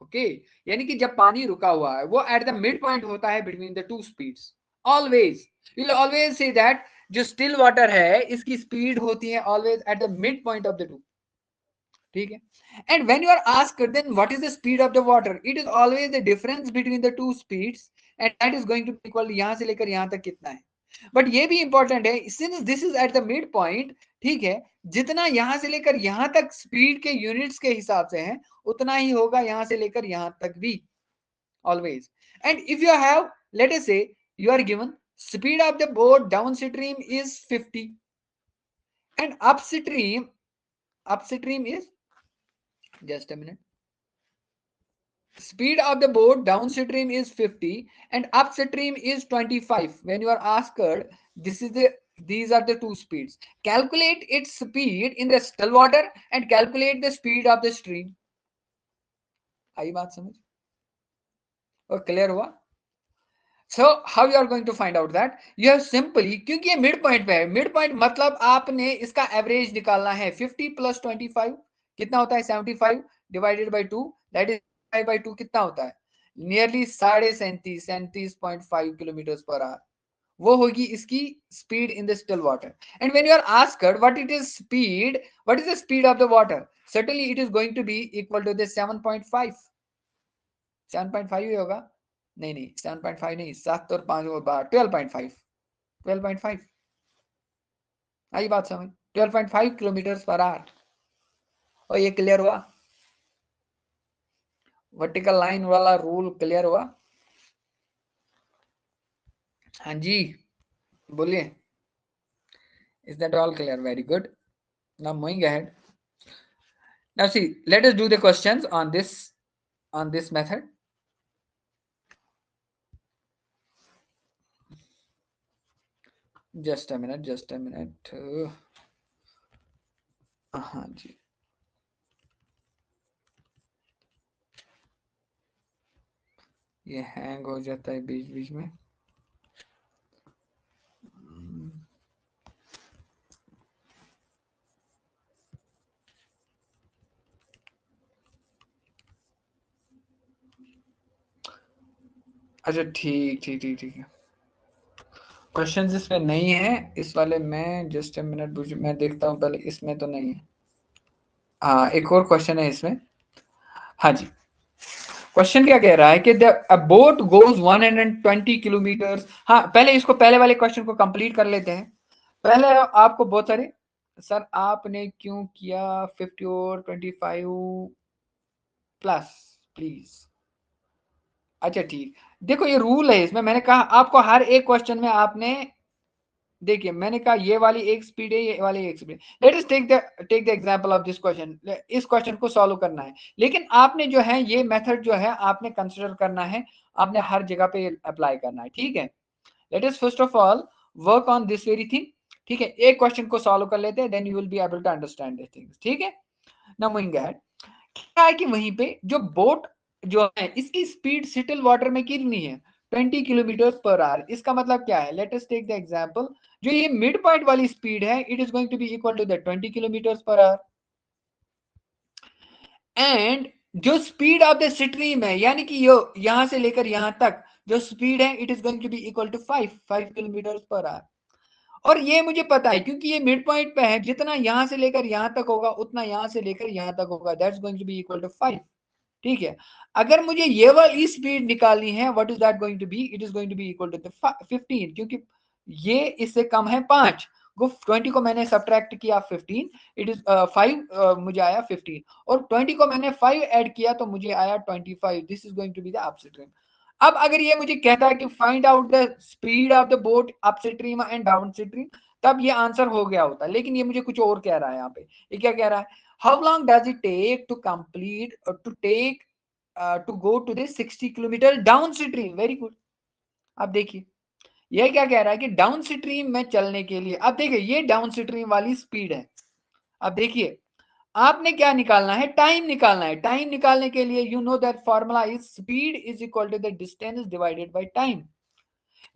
Okay, यानी कि जब पानी रुका हुआ है वो एट द मिड पॉइंट होता है between the two speeds. Always you will always say that जो स्टिल वाटर है इसकी स्पीड होती है always at the mid point of the two. ठीक है, and when you are asked then what is the speed of the water, it is always the difference between the two speeds and that is going to be equal, यहां से लेकर यहां तक कितना है. बट ये भी इंपॉर्टेंट है since this is eight the mid point. ठीक है, जितना यहां से लेकर यहां तक स्पीड के यूनिट्स के हिसाब से है उतना ही होगा यहां से लेकर यहां तक भी always. And if you have, let us say you are given speed of the boat downstream is 50 and upstream is, just a minute, speed of the boat downstream is 50 and upstream is 25. When you are asked, this is the, these are the two speeds, calculate its speed in the still water and calculate the speed of the stream. आई बात समझ और क्लियर हुआ? So how you are going to find out that? You have simply, क्योंकि ये मिड पॉइंट पे है, मिड पॉइंट मतलब आपने इसका एवरेज निकालना है. 50 प्लस 25 कितना होता है? 75 divided by 2 that is 5 by 2 कितना होता है? Nearly 37.5 kilometre per hour. वो होगी इसकी speed in the still water. And when you are asked what it is speed, what is the speed of the water, certainly it is going to be equal to the 7.5 ही होगा. नहीं नहीं 7.5 नहीं, 7 और 5 और 12, 12.5, 12.5 आई बात समझ, 12.5 किलोमीटर पर आवर। और ये क्लियर हुआ, वर्टिकल लाइन वाला रूल क्लियर हुआ? हाँ जी बोलिए। Is that all clear? Very good. Now moving ahead, now see, let us do the questions on this method. Just a minute, just a minute. हाँ जी, ये हैंग हो जाता है बीच बीच में। अच्छा ठीक ठीक ठीक ठीक है, क्वेश्चंस इसमें नहीं है इस वाले में। जस्ट अ मिनट, मैं देखता हूँ पहले, इसमें तो नहीं है। हाँ एक और क्वेश्चन है इसमें। हाँ जी, क्वेश्चन क्या कह रहा है कि द बोट गोज 120 किलोमीटर। हाँ पहले इसको, पहले वाले क्वेश्चन को कंप्लीट कर लेते हैं। पहले आपको बहुत सारे, सर आपने क्यों किया 50 और 25 प्लस, प्लीज। अच्छा ठीक, देखो ये रूल है इसमें, मैंने कहा आपको हर एक क्वेश्चन में आपने, देखिए मैंने कहा ये वाली एक स्पीड है, ये वाली एक speed. Let us take the example of this question, इस क्वेश्चन को सॉल्व करना है। लेकिन आपने जो है ये मेथड जो है आपने कंसिडर करना है, आपने हर जगह पे अप्लाई करना है, ठीक है। Let us first of all work on this very thing, ठीक है। एक क्वेश्चन को सॉल्व कर लेते हैं, then you will be able to understand this things, ठीक है। नाउ मूविंग अहेड, क्या है कि वहीं पे जो बोट जो है इसकी स्पीड सिटिल वाटर में कितनी है, 20 किलोमीटर पर आवर। इसका मतलब क्या है, let us take the example, जो ये मिड पॉइंट वाली स्पीड है it is going to be equal to the 20 kilometre per hour, and जो स्पीड ऑफ द स्ट्रीम है, यानी कि ये यहां से लेकर यहां तक जो स्पीड है it is going to be equal to 5 kilometre per hour. और ये मुझे पता है क्योंकि ये मिड पॉइंट पे है, जितना यहां से लेकर यहां तक होगा उतना यहां से लेकर यहां तक होगा, that's going to be equal to 5, ठीक है। अगर मुझे ये वाली स्पीड निकालनी है, what is that going to be, it is going to be equal to 15, क्योंकि ये इससे कम है 5। 20 को मैंने सब्ट्रैक्ट किया 15, इट इज 5, मुझे आया 15, और 20 को मैंने 5 ऐड किया तो मुझे आया 25। This is going to be the upstream. अब अगर ये मुझे कहता है कि find out the speed of the boat upstream and downstream, तब ये आंसर हो गया होता, लेकिन ये मुझे कुछ और कह रहा है यहाँ पे। ये क्या कह रहा है, how long does it take to complete to take to go to the 60 kilometre downstream. Very good. अब देखिए ये क्या कह रहा है कि डाउन स्ट्रीम में चलने के लिए, अब देखिए ये डाउन स्ट्रीम वाली स्पीड है। अब देखिए आपने क्या निकालना है, टाइम निकालना है। टाइम निकालने के लिए you know that formula is speed is equal to the distance divided by time.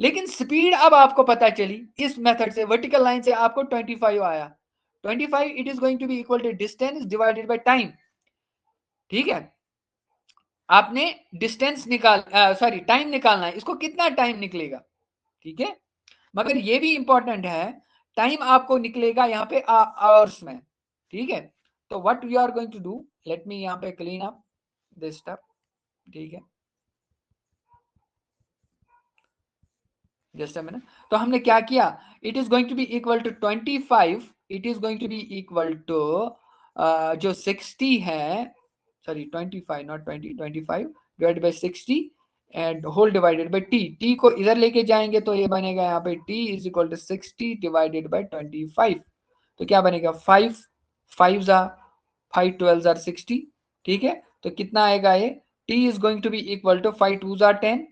लेकिन स्पीड अब आपको पता चली इस मेथड से, वर्टिकल लाइन से आपको 25 आया, 25 it is going to be equal to distance divided by time, ठीक है। आपने डिस्टेंस निकाल, सॉरी टाइम निकालना है, इसको कितना टाइम निकलेगा, ठीक है। मगर ये भी इंपॉर्टेंट है, टाइम आपको निकलेगा यहाँ पे आवर्स में, ठीक है। तो what we are going to do, let me यहाँ पे क्लीन अप दिस स्टफ, ठीक है। जस्ट अ मिनट, तो हमने क्या किया, it is going to be equal to 25, it is going to be equal to जो 60 है, sorry 25 not 20, 25 divided by 60 and whole divided by T. T को इधर लेके जाएंगे तो ये बनेगा यहाँ पे T is equal to 60 divided by 25। तो क्या बनेगा, 5 5 जार 5 12 जार 60, ठीक है। तो कितना आएगा ये, T is going to be equal to 5 2 जार 10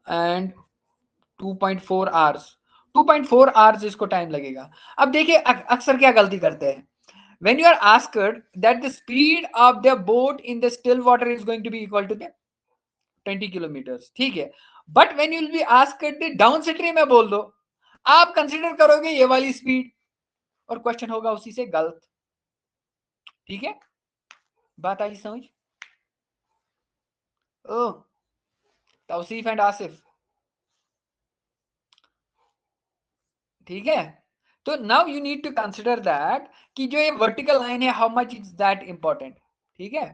एंड 2.4 आवर्स, 2.4 आवर्स इसको टाइम लगेगा। अब देखिए अक्सर क्या गलती करते हैं, when you are asked that the speed of the boat in the still water is going to be equal to the 20 kilometers, ठीक है। but when you will be asked the down stream में बोल दो, आप कंसिडर करोगे ये वाली स्पीड, और क्वेश्चन होगा उसी से गलत, ठीक है। बात आई समझ? ओ तौसीफ एंड आसिफ, ठीक है। तो now you need to consider that कि जो ये वर्टिकल लाइन है how much is that important, ठीक है।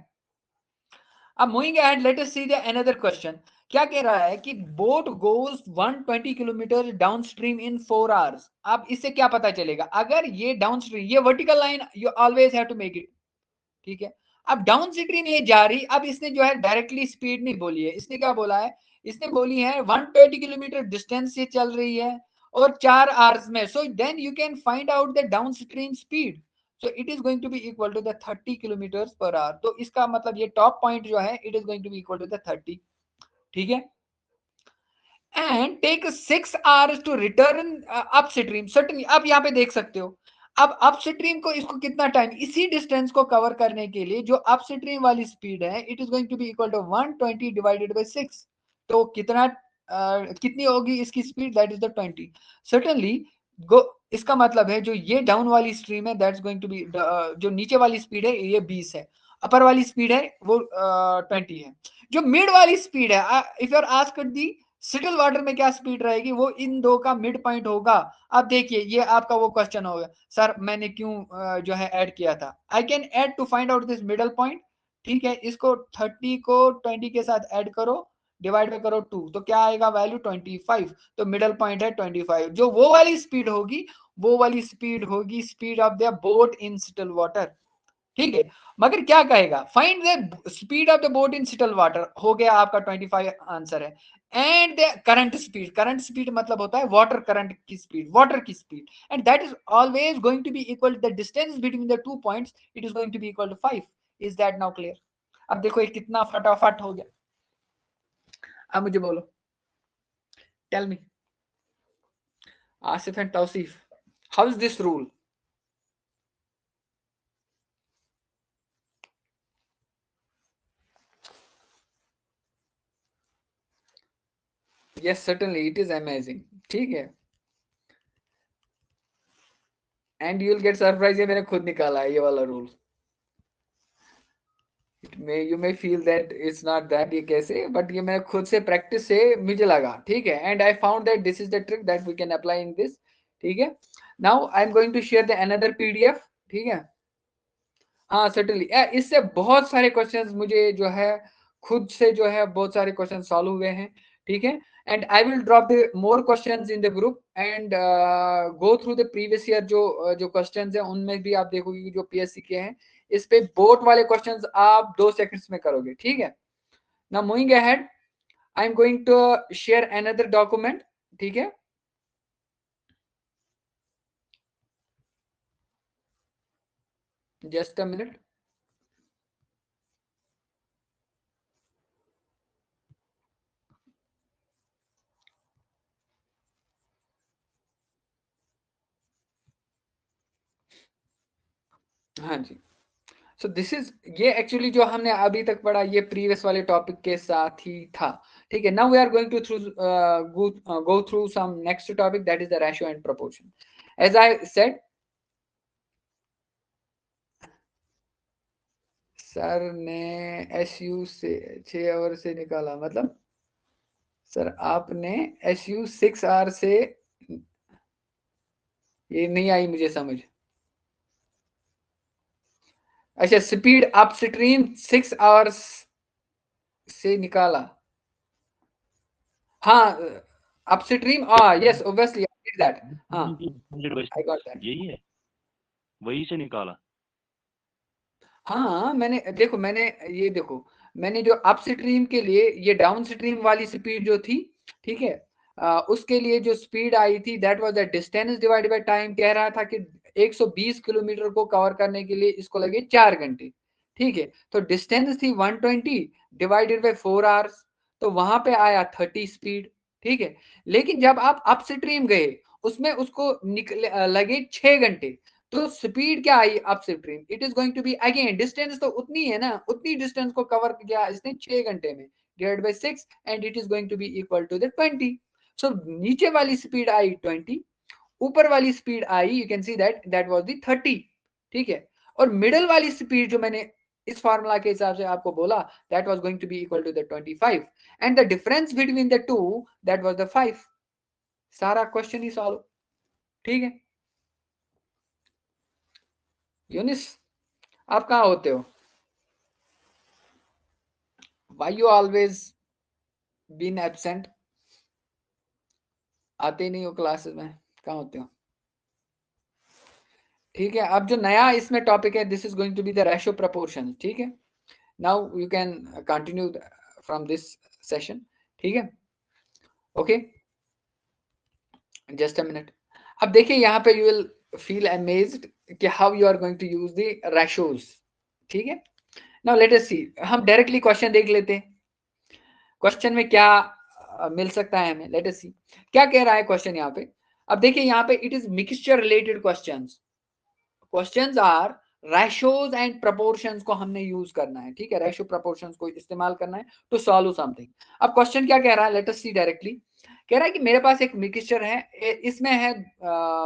अब moving ahead let us see the another question. क्या कह रहा है कि boat goes 120 kilometre downstream in 4 hours. अब इससे क्या पता चलेगा, अगर ये डाउन स्ट्रीम, ये vertical line you always have to make it, ठीक है। अब डाउन स्ट्रीम ये जा रही, अब इसने जो है डायरेक्टली स्पीड नहीं बोली है, इसने क्या बोला है, इसने बोली है 120 किलोमीटर डिस्टेंस से चल रही है और 4 आवर्स में। So then you can find out the downstream speed. So it is going to be equal to the 30 kilometre per hour. तो इसका मतलब ये टॉप पॉइंट जो है it is going to be equal to the 30, ठीक है। And take 6 hours to return upstream. Certainly आप यहाँ पे देख सकते हो, अब अप स्ट्रीम को इसको कितना टाइम, इसी डिस्टेंस को कवर करने के लिए जो अप स्ट्रीम वाली स्पीड है it is going to be equal to 120 divided by 6। तो कितना कितनी होगी इसकी speed, that is the 20। Certainly go, इसका मतलब है जो ये डाउन वाली स्ट्रीम है दैट्स गोइंग टू बी, जो नीचे वाली स्पीड है ये 20 है, अपर वाली स्पीड है वो 20 है। जो मिड वाली स्पीड है, if you are asked the still water में क्या स्पीड रहेगी, वो इन दो का मिड पॉइंट होगा। अब देखिए ये आपका वो क्वेश्चन होगा, सर मैंने क्यों जो है ऐड किया था, I can add to find out this middle point, ठीक है। इसको 30 को 20 के साथ ऐड करो, डिवाइड में करो 2, तो क्या आएगा वैल्यू 25। तो मिडल पॉइंट है 25। जो वो वाली स्पीड होगी, वो वाली स्पीड होगी speed of the boat in still water, ठीक है। मगर क्या कहेगा, find the speed of the boat in still water, हो गया आपका 25 आंसर है। And the current speed, current speed मतलब होता है वाटर करंट की स्पीड, वाटर की speed, and that is always going to be equal the distance between the 2 points, it is going to be equal to 5। Is that now clear? अब देखो ये कितना फटाफट हो गया। अब मुझे बोलो, tell me Asif and Tausif, how is this rule? Yes certainly it is amazing, ठीक है। And you will get surprise, ये मैंने खुद निकाला है ये वाला rule. You may feel that it's not that ये कैसे, बट ये मैं खुद से प्रैक्टिस से मुझे लगा, ठीक है। And I found that this is the trick that we can apply in this, ठीक है। Now I am going to share the another PDF, ठीक है। हाँ सर्टेनली, इससे बहुत सारे क्वेश्चंस मुझे जो है खुद से जो है बहुत सारे क्वेश्चन सॉल्व हुए हैं, ठीक है। And I will drop the more questions in the group and go through the previous year जो क्वेश्चंस हैं उनमें भी आप देखोगे कि जो पीएससी के हैं, इस पे बोट वाले क्वेश्चंस आप 2 सेकंड्स में करोगे, ठीक है। Now moving ahead, I am going to share another document, ठीक है। Just a minute. हाँ जी, सो दिस इज, ये एक्चुअली जो हमने अभी तक पढ़ा ये प्रीवियस वाले टॉपिक के साथ ही था, ठीक है। Now we are going to through go through some next topic that is the ratio and proportion. As I said, sir ने एसयू से 6 आवर से निकाला, मतलब सर आपने एसयू 6 आवर से, ये नहीं आई मुझे समझ। अच्छा स्पीड अप स्ट्रीम 6 आवर्स से निकाला, हाँ upstream, yes obviously I did that, हाँ आई गॉट दैट। यही है, वही से निकाला। हाँ मैंने देखो, मैंने ये देखो, मैंने जो अप स्ट्रीम के लिए ये डाउन स्ट्रीम वाली स्पीड जो थी, ठीक है, उसके लिए जो स्पीड आई थी that was the distance divided by time. कह रहा था कि 120 किलोमीटर को कवर करने के लिए इसको लगे 4 घंटे, ठीक है। तो डिस्टेंस थी 120 डिवाइडेड बाय 4 आवर्स, तो वहां पे आया 30 स्पीड, ठीक है। लेकिन जब आप अप स्ट्रीम गए उसमें उसको लगे 6 घंटे, तो स्पीड क्या आई upstream, it is going to be again, distance तो उतनी है ना, उतनी डिस्टेंस को कवर किया इसने 6 घंटे में, divide by 6 and it is going to be equal to the 20। So नीचे वाली स्पीड आई 20, ऊपर वाली स्पीड आई, you can see that that was the 30, ठीक है। और मिडल वाली स्पीड जो मैंने इस फार्मूला के हिसाब से आपको बोला that was going to be equal to the 25 and the difference between the two that was the 5। सारा क्वेश्चन ही सॉल्व, ठीक है। यूनिस आप कहाँ होते हो? Why you always been absent? आते ही नहीं हो क्लासेस में, कहाँ होते हो? ठीक है, अब जो नया इसमें टॉपिक है, this is going to be the ratio proportion. ठीक है, now you can continue from this session. ठीक है, ओके, जस्ट अ मिनट. अब देखिए यहाँ पे यू विल फील अमेज्ड कि how you are going to use the ratios. ठीक है, नाउ लेट अस सी. हम डायरेक्टली क्वेश्चन देख लेते हैं. क्वेश्चन में क्या मिल सकता है हमें. लेट अस सी क्या कह रहा है क्वेश्चन यहाँ पे. अब देखिए यहाँ पे it is mixture related questions. Questions are ratios and proportions को हमने यूज करना है. ठीक है, रेशियो प्रपोर्शंस को इस्तेमाल करना है टू सॉल्व समथिंग. अब क्वेश्चन क्या कह रहा है, लेट अस सी डायरेक्टली. कह रहा है कि मेरे पास एक मिक्सचर है, इसमें है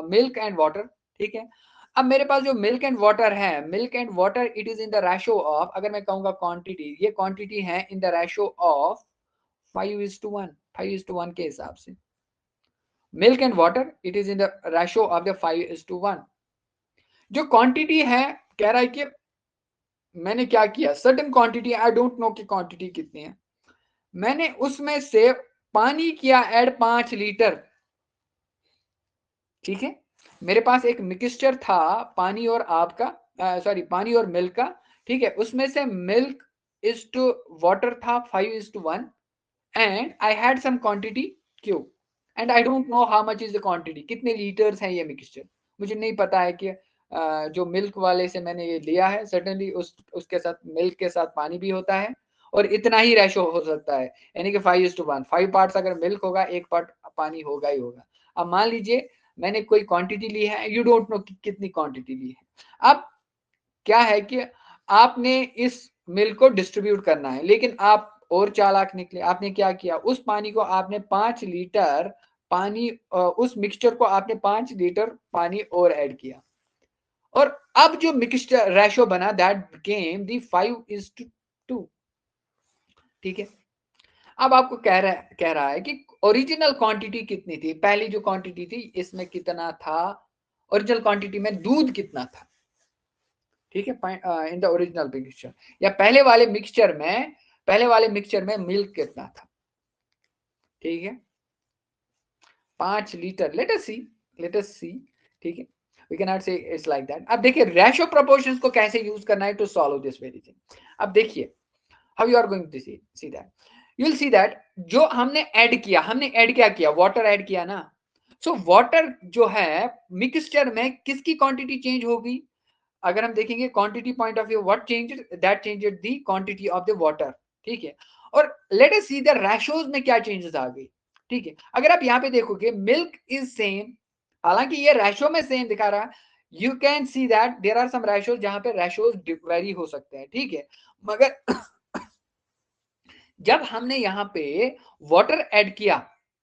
मिल्क एंड वाटर. ठीक है, अब मेरे पास जो मिल्क एंड वाटर है, milk and water it is in the ratio of, अगर मैं कहूंगा क्वांटिटी, ये क्वांटिटी है इन द रेशियो ऑफ 5:1, 5:1 के हिसाब से. Milk and water it is in the ratio of the 5:1. जो क्वांटिटी है, कह रहा है कि मैंने क्या किया, certain quantity, I don't no कि क्वांटिटी कितनी है, मैंने उसमें से पानी किया ऐड 5 लीटर. ठीक है, मेरे पास एक मिक्सचर था पानी और आपका, सॉरी पानी और मिल्क का. ठीक है, उसमें से मिल्क इज टू वाटर था 5:1 and I had some quantity Q and I don't know how much is the quantity, कितने लीटर्स है ये मिक्सचर, मुझे नहीं पता है कि जो मिल्क वाले से मैंने ये लिया है, सर्टेनली उसके साथ मिल्क के साथ पानी भी होता है और इतना ही रेशो हो सकता है, यानी कि 5:1. 5 पार्ट्स अगर मिल्क होगा, 1 पार्ट पानी होगा ही होगा. अब मान लीजिए मैंने कोई क्वांटिटी ली है, यू डोंट नो कितनी क्वांटिटी ली है. अब क्या है कि आपने इस मिल्क को डिस्ट्रीब्यूट करना है, लेकिन आप और चालाक निकले. आपने क्या किया, उस पानी को आपने 5 लीटर पानी, उस मिक्सचर को आपने 5 लीटर पानी और ऐड किया और अब जो मिक्सचर रेशो बना दैट बिकेम दी 5:2. ठीक है, अब आपको कह रहा है कि ओरिजिनल क्वांटिटी कितनी थी, पहली जो क्वांटिटी थी इसमें कितना था, ओरिजिनल क्वांटिटी में दूध कितना था. ठीक है, इन द ओरिजिनल मिक्सचर, या पहले वाले मिक्सचर में मिल्क कितना था. ठीक है, 5 लीटर. Late us see. ठीक है, we can not say it's like that. अब देखिए रेशियो प्रोपोर्शंस को कैसे यूज करना है to solve this very thing. अब देखिए how you are going to see that. You will see that जो हमने ऐड क्या किया, वाटर ऐड किया ना. सो वाटर जो है मिक्सचर में किसकी क्वांटिटी चेंज होगी, अगर हम देखेंगे quantity point of view, what changed, that changed the quantity of the water. ठीक है, और late us see the ratios में क्या चेंजेस आ गई. ठीक है, अगर आप यहाँ पे देखोगे मिल्क इज सेम, हालांकि ये रेशियो में सेम दिखा रहा है, you can see that there are some ratios जहां पे रेशियोज वेरी हो सकते हैं. ठीक है, मगर जब हमने यहाँ पे वाटर ऐड किया,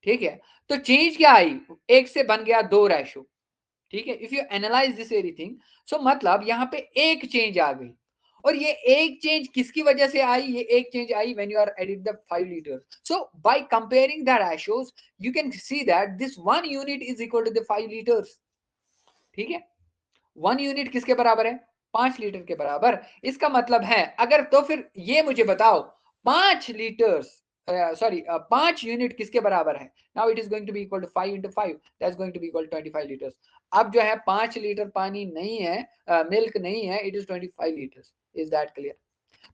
ठीक है, तो चेंज क्या आई, 1 से बन गया 2 रेशियो. ठीक है, if you analyse this everything, so मतलब यहाँ पे एक चेंज आ गई, और ये एक चेंज किसकी वजह से आई, ये एक चेंज आई when you are added the 5 litre. So by comparing the ratios you can see that this 1 unit is equal to the 5 litres. ठीक है, 1 यूनिट किसके बराबर है, 5 लीटर के बराबर. इसका मतलब है, अगर तो फिर ये मुझे बताओ 5 लीटर्स, सॉरी 5 यूनिट किसके बराबर है. Now it is going to be equal to 5 into 5, that's going to be equal 25 litres. अब जो है 5 लीटर पानी नहीं है, मिल्क नहीं है, it is 25 litres. Is that clear.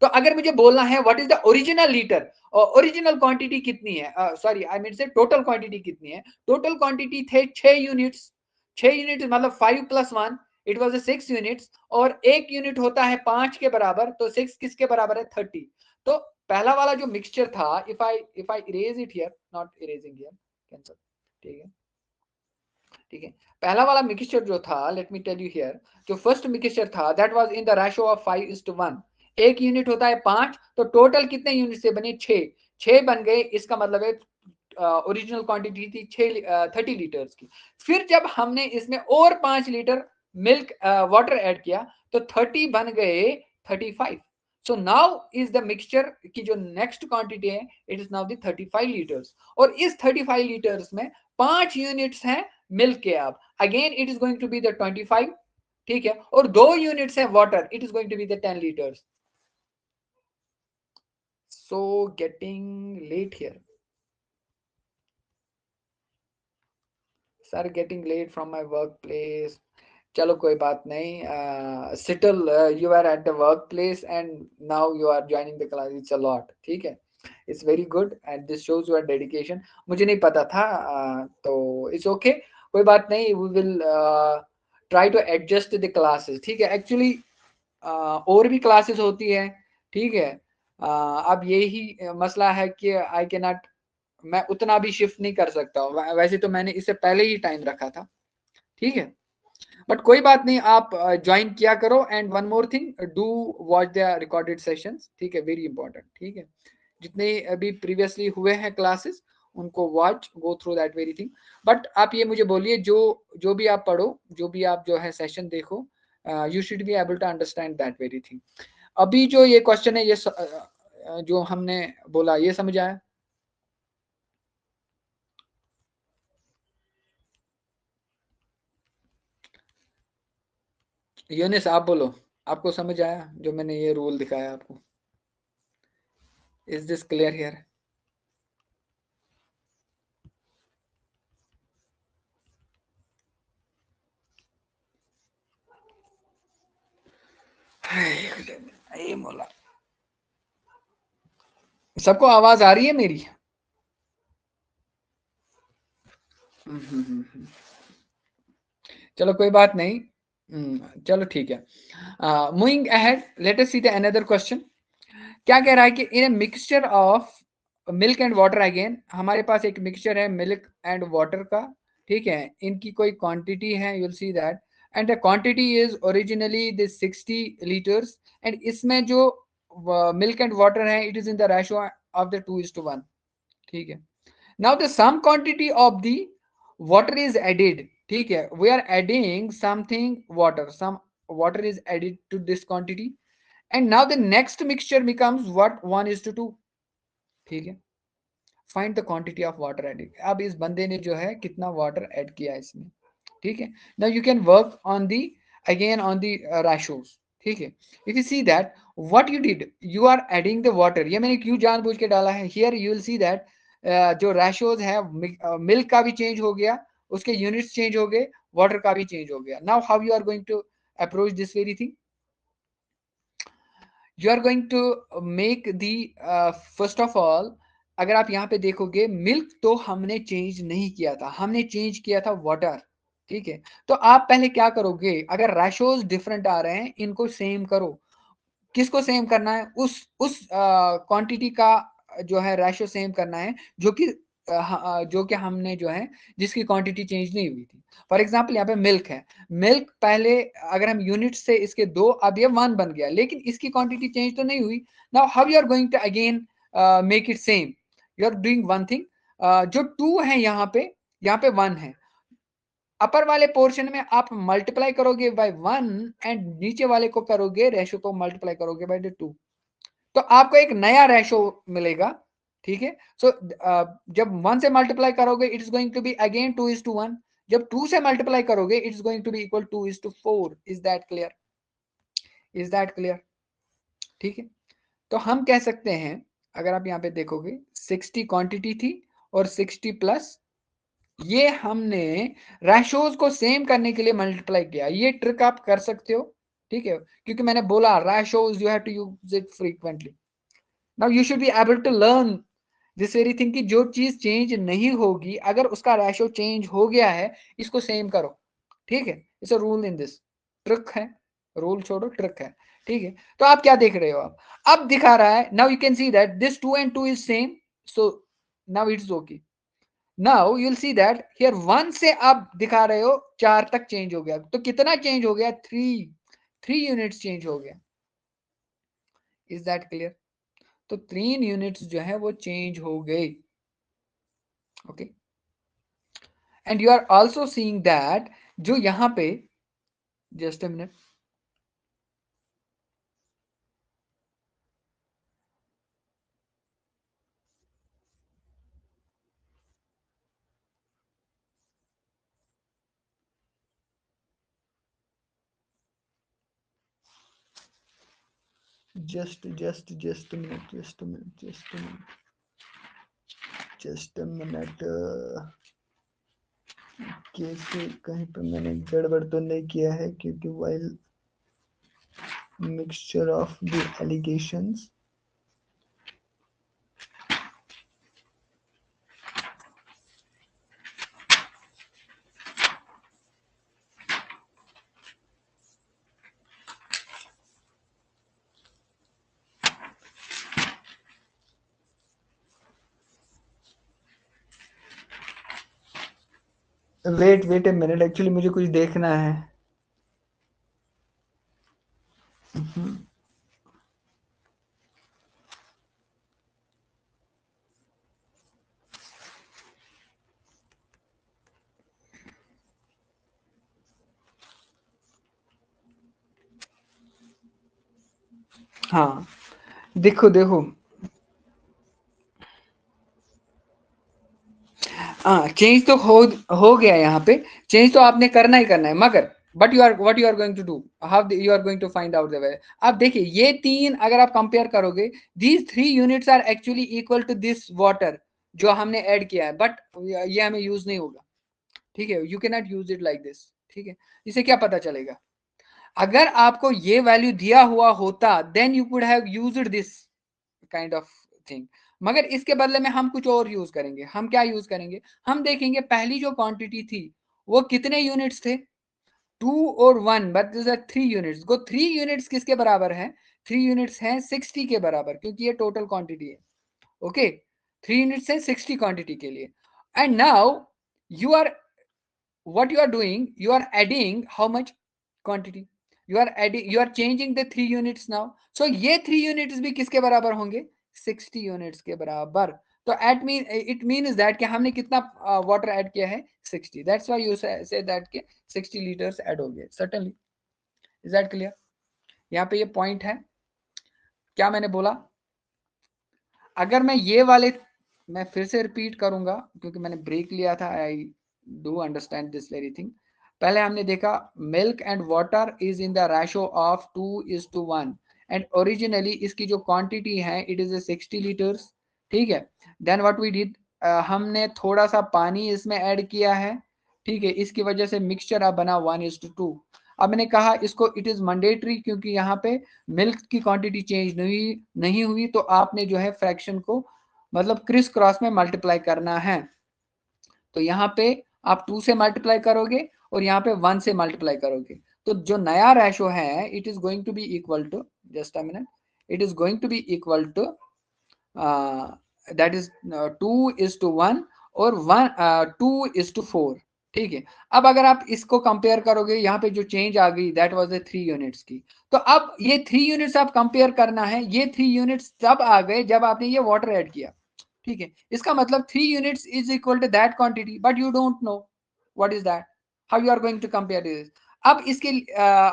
तो अगर मुझे बोलना है what is the original litre, original quantity कितनी है, सॉरी आई मीन से टोटल क्वांटिटी कितनी है, टोटल क्वांटिटी थे 6 यूनिट्स. 6 यूनिट मतलब 5 + 1 इट वाज 6 यूनिट्स, और एक यूनिट होता है 5 के बराबर, तो 6 किसके बराबर है, 30. तो पहला वाला जो मिक्सचर था, if I erase it here, not erasing here, cancel. ठीक है, ठीक है, पहला वाला मिक्सचर जो था, let me tell you here, जो फर्स्ट मिक्सचर था that was in the ratio of 5:1. एक यूनिट होता है 5, तो टोटल कितने यूनिट से बने, 6 बन गए. इसका मतलब है ओरिजिनल क्वांटिटी थी 30 लीटर्स की. फिर जब हमने इसमें और 5 लीटर मिल्क वाटर ऐड किया, तो 30 बन गए 35. So now is the mixture की जो नेक्स्ट क्वांटिटी है, it is now the 35 litres. और इस 35 लीटर्स में 5 यूनिट्स हैं मिल्क के. अब again it is going to be the 25. ठीक है, और 2 यूनिट्स है water, it is going to be the 10 litres. so getting late here. Sir, getting late from my workplace. चलो कोई बात नहीं. Still you are at the workplace and now you are joining the class. It's a lot. ठीक है. It's very good and this shows your dedication. मुझे नहीं पता था, तो it's okay. कोई बात नहीं. We will try to adjust the classes. ठीक है. Actually और भी क्लासेस होती है. ठीक है. अब यही मसला है कि आई के नॉट, मैं उतना भी शिफ्ट नहीं कर सकता हूँ. वैसे तो मैंने इससे पहले ही टाइम रखा था. ठीक है. बट कोई बात नहीं, आप ज्वाइन किया करो. And one more thing, do watch the recorded sessions. ठीक है, वेरी इंपॉर्टेंट. ठीक है, जितने अभी प्रीवियसली हुए हैं क्लासेस उनको watch, go through that very thing. But आप ये मुझे बोलिए, जो जो भी आप पढ़ो, जो भी आप जो है सेशन देखो, you should be able to understand that very thing. अभी जो ये क्वेश्चन है, ये जो हमने बोला, ये समझ आया? यूनिस आप बोलो, आपको समझ आया जो मैंने ये रूल दिखाया आपको? Is this clear here? ये मोला, सबको आवाज आ रही है मेरी? चलो कोई बात नहीं. चलो ठीक है. Moving ahead, let us see the another question. क्या कह रहा है कि in a mixture of milk and water, again हमारे पास एक मिक्सचर है मिल्क एंड वाटर का. ठीक है, इनकी कोई क्वांटिटी है, you'll see that. And the quantity is originally this 60 litres. And इसमें जो मिल्क एंड वाटर है, it is in the ratio of the 2:1. ठीक है. Now the some quantity of the water is added. ठीक है, we are adding something water, some water is added to this quantity. And now the next mixture becomes what? 1:2. ठीक है. Find the quantity of water added. अब इस बंदे ने जो है कितना water add किया इसमें. ठीक है. Now you can work on the, again on the ratios. ठीक है. If you see that what you did, you are adding the water. ये मैंने क्यों जानबूझ के डाला है? Here you will see that जो ratios है, मिल्क का भी चेंज हो गया, उसके यूनिट्स चेंज हो गए, वाटर का भी चेंज हो गया. Now how you are going to approach this very thing? You are going to make the, first of all, अगर आप यहाँ पे देखोगे, मिल्क तो हमने चेंज नहीं किया था, हमने चेंज किया था वाटर. ठीक है. तो आप पहले क्या करोगे, अगर रेशोज डिफरेंट आ रहे हैं, इनको सेम करो. किसको सेम करना है? उस क्वांटिटी का जो है रेशो सेम करना है, जो कि हमने जो है, जिसकी क्वांटिटी चेंज नहीं हुई थी. फॉर एग्जांपल यहाँ पे मिल्क है. मिल्क पहले अगर हम यूनिट से इसके 2, अब ये 1 बन गया, लेकिन इसकी क्वांटिटी चेंज तो नहीं हुई. Now how you are going to again make it same? You are doing one thing. जो 2 है यहाँ पे 1 है. अपर वाले पोर्शन में आप मल्टीप्लाई करोगे बाय 1 एंड नीचे वाले को करोगे, रेशो को मल्टीप्लाई करोगे बाय 2. तो आपको एक नया रेशो मिलेगा. ठीक है. सो जब 1 से मल्टीप्लाई करोगे, it is going to be again 2:1. जब 2 से मल्टीप्लाई करोगे, it is going to be equal 2:4. Is that clear? Is that clear? ठीक है. तो हम कह सकते हैं, अगर आप यहाँ पे देखोगे, 60 क्वांटिटी थी और 60 प्लस, ये हमने रेशोज को सेम करने के लिए मल्टीप्लाई किया. ये ट्रिक आप कर सकते हो. ठीक है, क्योंकि मैंने बोला ratios you have to use it frequently. Now you should be able to learn this very thing कि जो चीज चेंज नहीं होगी, अगर उसका रेशो चेंज हो गया है, इसको सेम करो. ठीक है, it's a rule in this. Trick है, रूल छोड़ो, ट्रिक है. ठीक है. तो आप क्या देख रहे हो? आप अब दिखा रहा है, now you can see that this 2 and 2 is same. So now it's okay. Now you'll see that here 1 से आप दिखा रहे हो 4 तक चेंज हो गया. तो कितना चेंज हो गया? 3 यूनिट्स चेंज हो गया. Is that clear? तो 3 यूनिट्स जो है वो चेंज हो गए. Okay. And you are also seeing that जो यहां पे, just a minute, just a minute, just a minute. कैसे कहीं पे मैंने गड़बड़ तो नहीं किया है, क्योंकि while mixture of the allegations, wait a minute, actually मुझे कुछ देखना है। हाँ देखो देखो, हाँ चेंज तो हो गया यहाँ पे, चेंज तो आपने करना ही करना है, मगर but what you are going to do, how you are going to find out the way. आप देखिए ये तीन अगर आप कंपेयर करोगे, these 3 units are actually equal to this water जो हमने ऐड किया है, बट ये हमें यूज नहीं होगा, ठीक है, you can not use it like this, ठीक है। इसे क्या पता चलेगा, अगर आपको ये वैल्यू दिया हुआ होता then you could have used this kind of thing, मगर इसके बदले में हम कुछ और यूज करेंगे। हम क्या यूज करेंगे, हम देखेंगे पहली जो क्वांटिटी थी वो कितने यूनिट्स थे, 2 और 1, बट दिस आर 3 यूनिट्स। गो 3 यूनिट्स किसके बराबर है, 3 यूनिट्स हैं 60 के बराबर, क्योंकि ये टोटल क्वांटिटी है। ओके, 3 यूनिट्स है 60 क्वांटिटी के लिए। And now you are what you are doing, you are adding how much quantity, you are changing the 3 units now, so ये 3 units भी किसके बराबर होंगे, 60 units के बराबर। तो it means that कि हमने कितना water add किया है, 60, that's why you say that कि 60 liters add हो गए। certainly, is that clear? यहाँ पे ये point है, क्या मैंने बोला, अगर मैं ये वाले, मैं फिर से रिपीट करूंगा क्योंकि मैंने ब्रेक लिया था, I do understand this very thing. पहले हमने देखा milk and water is in the ratio of 2:1, and originally इसकी जो क्वांटिटी है इट इज 60 लीटर्स, ठीक है। देन व्हाट वी डिड, हमने थोड़ा सा पानी इसमें ऐड किया है, ठीक है, इसकी वजह से मिक्सचर अब बना 1:2। अब मैंने कहा इसको इट इज मैंडेटरी, क्योंकि यहाँ पे मिल्क की क्वांटिटी चेंज नहीं हुई, तो आपने जो है फ्रैक्शन को मतलब क्रिस क्रॉस में मल्टीप्लाई करना है। तो यहाँ पे आप 2 से मल्टीप्लाई करोगे और यहाँ पे 1 से मल्टीप्लाई करोगे, तो जो नया रेशो है it is going to be equal to, just a minute, it is going to be equal to that is 2:1 और 2:4, ठीक है। अब अगर आप इसको कंपेयर करोगे, यहाँ पे जो चेंज आ गई दैट वाज द 3 यूनिट्स की, तो अब ये 3 यूनिट्स आप कंपेयर करना है, ये 3 यूनिट्स तब आ गए जब आपने ये वाटर ऐड किया, ठीक है। इसका मतलब 3 units is equal to that quantity, but you don't know what is that, how you are going to compare this. अब इसके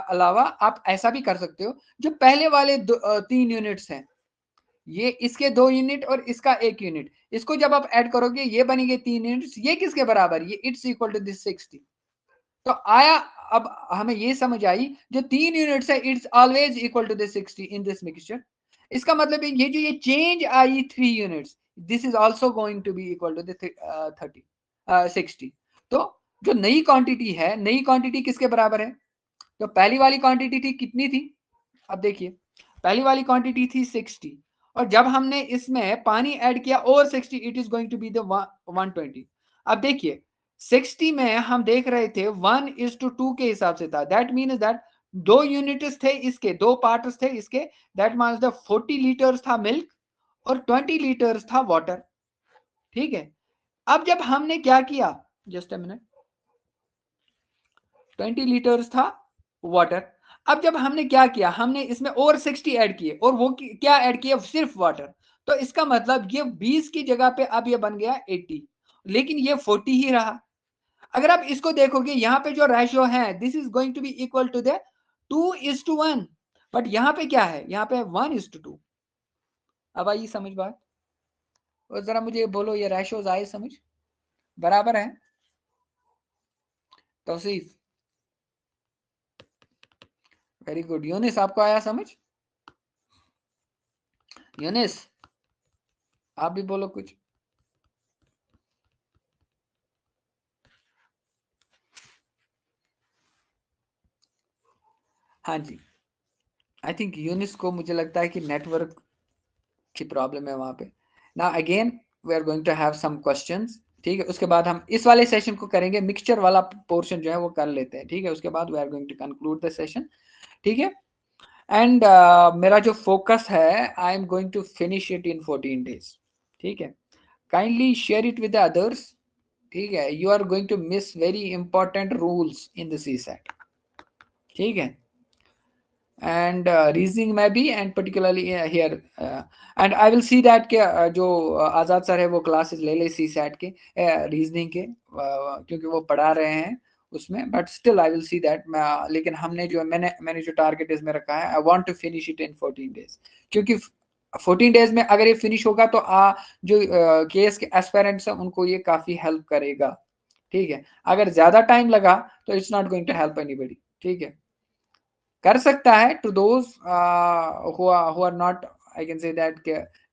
अलावा आप ऐसा भी कर सकते हो, जो पहले वाले 3 यूनिट्स हैं, ये इसके 2 यूनिट और इसका 1 यूनिट, इसको जब आप ऐड करोगे ये बनेंगे 3 यूनिट्स, ये किसके बराबर, ये इट्स इक्वल टू दिस 60। तो आया, अब हमें ये समझ आई जो 3 यूनिट्स है it's always equal to this 60 in this mixture. इसका मतलब ये जो ये change I 3 units, this is also going to be equal to the 60। तो जो नई क्वांटिटी है, नई क्वांटिटी किसके बराबर है, तो पहली वाली क्वांटिटी थी कितनी थी, अब देखिए पहली वाली क्वांटिटी थी 60, और जब हमने इसमें पानी ऐड किया और 60, it is going to be the 120। अब देखिए 60 में हम देख रहे थे 1:2 के हिसाब से था, दैट मीन्स दैट 2 यूनिट्स थे इसके, 2 पार्ट्स थे इसके, दैट मीन्स द 40 लीटर्स था मिल्क और 20 लीटर्स था वाटर, ठीक है। अब जब हमने क्या किया, जस्ट अ मिनट, 20 लीटर्स था वाटर, अब जब हमने क्या किया, हमने इसमें और 60 ऐड किए, और वो क्या ऐड किया, सिर्फ वाटर। तो इसका मतलब ये 20 की जगह पे अब ये बन गया 80, लेकिन ये 40 ही रहा। अगर आप इसको देखोगे यहाँ पे जो रेशियो है this is going to be equal to the 2:1, but यहाँ पे क्या है, यहाँ पे 1:2। अब आई समझ बात, और जरा मुझे बोलो ये रेशियोज आए समझ, बराबर है, तौसीफ, वेरी गुड, यूनिस आपको आया समझ, यूनिस आप भी बोलो कुछ। हाँ जी, आई थिंक यूनिस को मुझे लगता है कि नेटवर्क की प्रॉब्लम है वहां पे। ना again we are going to have some questions, ठीक है, उसके बाद हम इस वाले सेशन को करेंगे, मिक्सचर वाला पोर्शन जो है वो कर लेते हैं, ठीक है, उसके बाद we are going to conclude the session, ठीक है। एंड मेरा जो फोकस है I am going to finish it in 14 days, ठीक है। Kindly share it with the others, ठीक है। You are going to miss very important rules in the CSAT, ठीक है। and reasoning में भी and particularly here and I will see that के जो आजाद सर है वो क्लासेस ले ले सी सैट के रीजनिंग के क्योंकि वो पढ़ा रहे हैं उसमें, but still I will see that. लेकिन हमने जो मैंने जो टारगेट इसमें रखा है, I want to finish it in 14 days, क्योंकि 14 डेज में अगर ये फिनिश होगा तो जो केएस के एस्पिरेंट्स हैं उनको ये काफी हेल्प करेगा, ठीक है। अगर ज्यादा टाइम लगा तो it's not going to help anybody, ठीक है। कर सकता है to those who are not, I can say that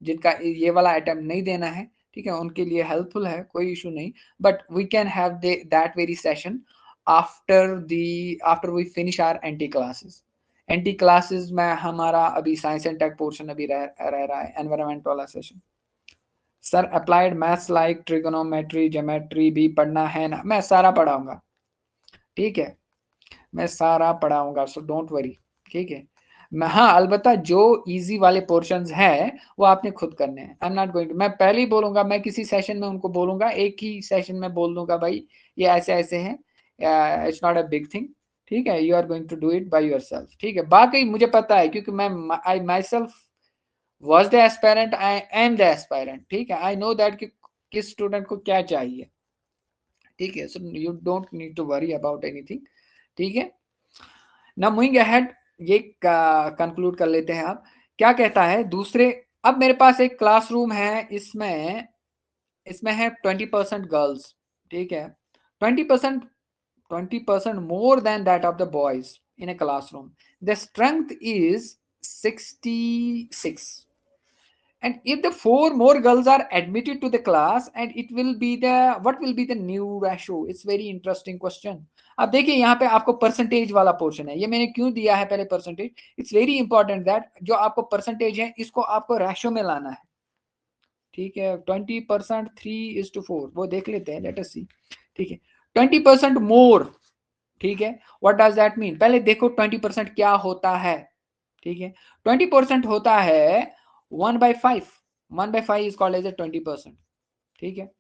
जिनका ये वाला अटेम्प्ट नहीं देना है, ठीक है, उनके लिए हेल्पफुल है, कोई इशू नहीं। But we can have that very session after we finish our anti classes. Anti classes में हमारा अभी साइंस एंड टेक पोर्शन अभी रह रहा है, एनवायरमेंट वाला session. Sir applied maths like trigonometry geometry भी पढ़ना है ना? मैं सारा पढ़ाऊंगा, ठीक है, मैं सारा पढ़ाऊंगा, सो डोंट वरी, ठीक है। मैं हाँ अलबत्ता जो इजी वाले पोर्शंस हैं वो आपने खुद करने हैं। I am not going to, मैं पहले ही बोलूंगा, मैं किसी सेशन में उनको बोलूंगा, एक ही सेशन में बोल दूंगा भाई ये ऐसे ऐसे हैं, it's not a big thing, ठीक है, you are going to do it by yourself, ठीक है। बाकी मुझे पता है क्योंकि मैं I myself was the aspirant, I am the aspirant, ठीक है। आई नो दैट कि किस स्टूडेंट को क्या चाहिए, ठीक है। So you don't need to worry about anything, ठीक है ना। मूविंग अहेड, ये कंक्लूड कर लेते हैं। आप क्या कहता है दूसरे, अब मेरे पास एक क्लासरूम है, इसमें है 20% गर्ल्स, ठीक है, 20%, 20% more than that of the boys in a classroom. The strength is 66, and if the 4 more girls are admitted to the class, and it will be the, what will be the new ratio? It's very interesting question. अब देखिए यहाँ पे आपको परसेंटेज वाला पोर्शन है, ये मैंने क्यों दिया है पहले percentage, it's very important that जो आपको परसेंटेज है इसको आपको रेशो में लाना है, ठीक है। 20% 3:4 वो देख लेते हैं, लेट अस सी, ठीक है। 20% मोर, ठीक है, व्हाट डज दैट मीन? पहले देखो 20% क्या होता है, ठीक है। 20% होता है 1/5, 1/5 is called as a 20%, ठीक है।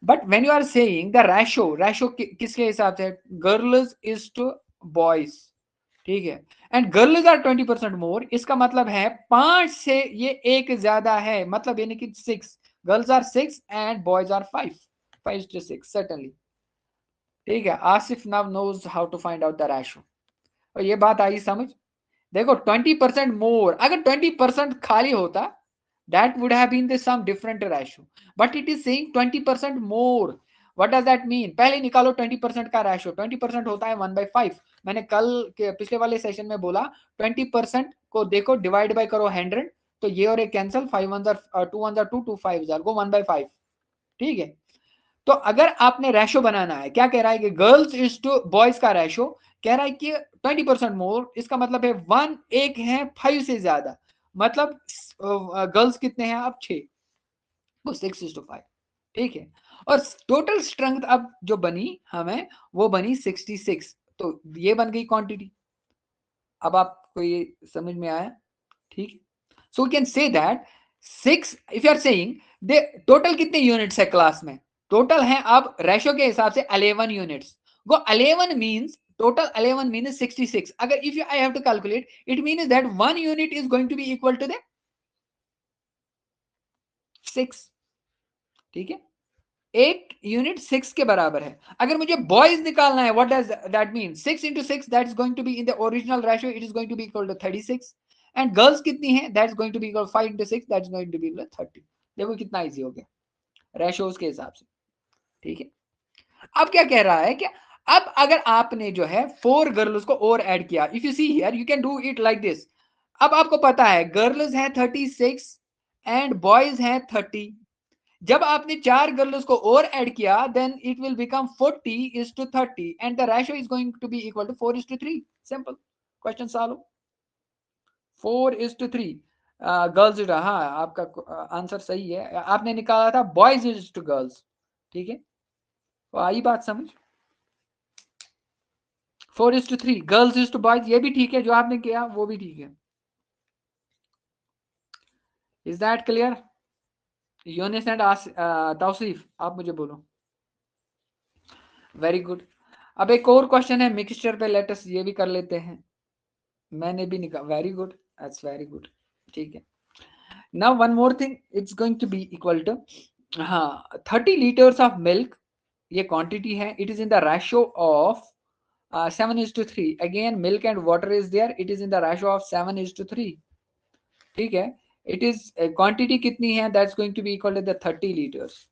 But when you are saying the ratio किसके हिसाब से? गर्ल्स इज टू बॉयज, ठीक है। एंड गर्ल्स आर 20% मोर, इसका मतलब है 5 से ये एक ज्यादा है, मतलब यानी कि 6, girls are 6 and boys are 5, 5:6 certainly, ठीक है। Asif now knows how to find out the ratio, और ये बात आई समझ। देखो 20% मोर, अगर 20% खाली होता that would have been the some different ratio, but it is saying 20% more. what does that mean? पहले निकालो 20% का रेशो, 20% होता है 1/5। मैंने कल के पिछले वाले सेशन में बोला 20% को देखो डिवाइड बाय करो 100, तो ये और ये कैंसिल, 5 1 2 1 2 2 5 गो 1/5, ठीक है। तो अगर आपने रेशो बनाना है, क्या कह रहा है कि गर्ल्स इज टू बॉयज का रेशो कह रहा है कि 20% मोर, इसका मतलब है 1 एक है 5 से ज्यादा, मतलब गर्ल्स कितने हैं अब 6, वो 6:5, ठीक है। और टोटल स्ट्रेंथ अब जो बनी हमें वो बनी 66, तो ये बन गई क्वांटिटी। अब आपको ये समझ में आया, ठीक है। So we can say that 6, if you are saying the total कितने यूनिट्स है क्लास में, टोटल है अब रेशो के हिसाब से 11 यूनिट्स, गो 11 मींस total 11 means 66। अगर if I have to calculate, it means that 1 unit is going to be equal to the 6, ठीक है। एक यूनिट 6 के बराबर है। अगर मुझे बॉयज निकालना है, what does that mean? 6 into 6 that is going to be in the original ratio, it is going to be equal to 36। And girls कितनी है? That is going to be equal 5 into 6 that is going to be equal 30। देखो कितना इजी हो गया रेशियोज के हिसाब से, ठीक है। अब क्या कह रहा है कि अब अगर आपने जो है 4 गर्ल्स को और ऐड किया, if you see here you can do it like this. अब आपको पता है गर्ल्स है 36 एंड बॉयज हैं 30। जब आपने 4 गर्ल्स को और ऐड किया then it will become 40:30 and the ratio is going to be equal to 4:3। Simple question solve. 4:3 girls. हाँ, आपका आंसर सही है। आपने निकाला था बॉयज इज टू गर्ल्स, ठीक है, तो आई बात समझ। 4:3 गर्ल्स इज टू बॉयज, ये भी ठीक है, जो आपने किया वो भी ठीक है। Is that clear? Younis and Tausif, आप मुझे बोलो। Very good. अब एक और क्वेश्चन है मिक्सचर पे, लेटस ये भी कर लेते हैं। मैंने भी निकाला, very good, that's very good, ठीक है। Now one more thing, it's going to be equal to, हाँ, 30 लीटर्स ऑफ मिल्क, ये क्वांटिटी है, it is in the ratio of 7:3। Again milk and water is there, it is in the ratio of 7:3, ठीक है। इट इज क्वांटिटी कितनी है, that's going to be equal to the 30 litres,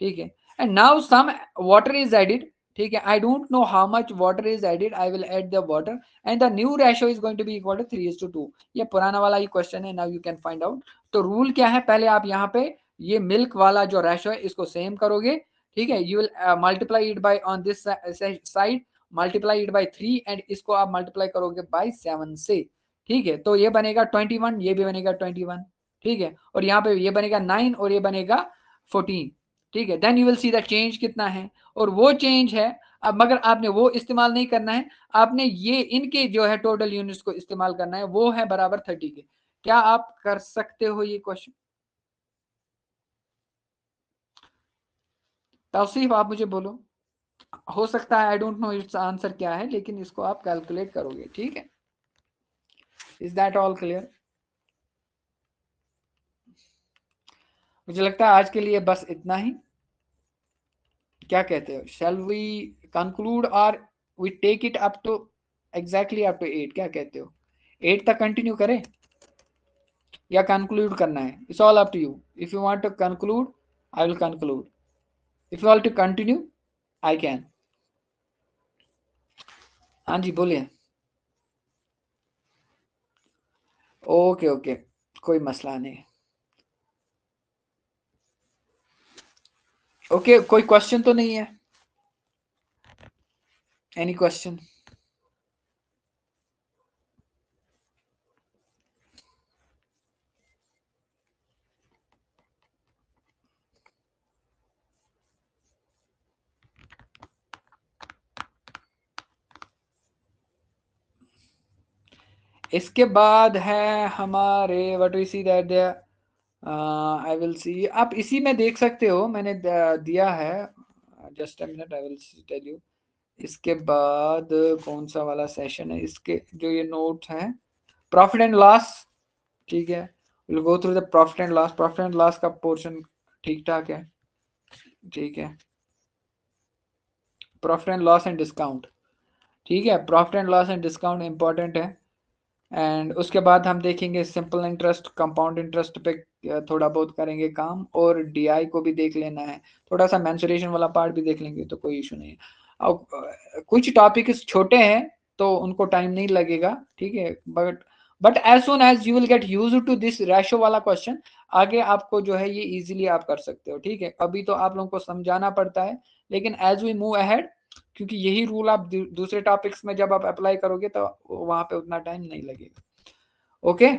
ठीक है। And now some water is added, ठीक है। I don't know how much water is added, I will add the water and the new ratio is going to be equal to 3:2। ये पुराना वाला ही क्वेश्चन है, now you can find out. तो रूल क्या है, पहले आप यहाँ पे ये मिल्क वाला जो रेशियो है इसको सेम करोगे, ठीक है। You will multiply it bye on this side, multiply it bye 3 and इसको आप मल्टीप्लाई करोगे बाय 7 से, ठीक है। तो ये बनेगा 21, ये भी बनेगा 21, ठीक है। और यहाँ पे ये बनेगा 9 और ये बनेगा 14, ठीक है। Then you will see the change कितना है, और वो चेंज है। अब मगर आपने वो इस्तेमाल नहीं करना है, आपने ये इनके जो है टोटल यूनिट्स को इस्तेमाल करना है, वो है बराबर 30 के। क्या आप कर सकते हो ये क्वेश्चन? तौसीफ आप मुझे बोलो। हो सकता है, I don't no it's answer क्या है, लेकिन इसको आप कैलकुलेट करोगे, ठीक है। Is that all clear? मुझे लगता है आज के लिए बस इतना ही। क्या कहते हो, शैल वी कंक्लूड और we take it up to exactly up to 8? क्या कहते हो, 8 तक कंटिन्यू करें या कंक्लूड करना है? It's all up to you. If you want to conclude I will conclude, if you want to continue I can. हाँ जी बोलिए। ओके ओके, कोई मसला नहीं। ओके, कोई क्वेश्चन तो नहीं है? Any question? इसके बाद है हमारे what we see that I will see, आप इसी में देख सकते हो, मैंने दिया है, just a minute I will tell you. इसके बाद कौन सा वाला सेशन है, इसके जो ये नोट है, प्रॉफिट एंड लॉस, ठीक है। Will go through the profit and loss. Profit and loss का पोर्शन ठीक ठाक है, ठीक है। Profit and loss and discount, ठीक है। Profit and loss and discount important है। एंड उसके बाद हम देखेंगे सिंपल इंटरेस्ट, कंपाउंड इंटरेस्ट पे थोड़ा बहुत करेंगे काम, और डीआई को भी देख लेना है, थोड़ा सा मेंसुरेशन वाला पार्ट भी देख लेंगे, तो कोई इशू नहीं है। अब कुछ टॉपिक छोटे हैं तो उनको टाइम नहीं लगेगा, ठीक है। But as soon as you will get used to this ratio वाला क्वेश्चन, आगे आपको जो है ये इजीली आप कर सकते हो, ठीक है। अभी तो आप लोगों को समझाना पड़ता है, लेकिन एज वी मूव अहेड, क्योंकि यही रूल आप दूसरे टॉपिक्स में जब आप अप्लाई करोगे तो वहां पे उतना टाइम नहीं लगेगा। ओके,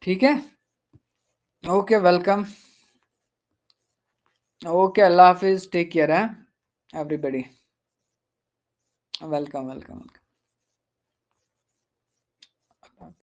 ठीक है। Okay, welcome. ओके, अल्लाह हाफिज, टेक केयर है एवरीबॉडी। Welcome welcome welcome.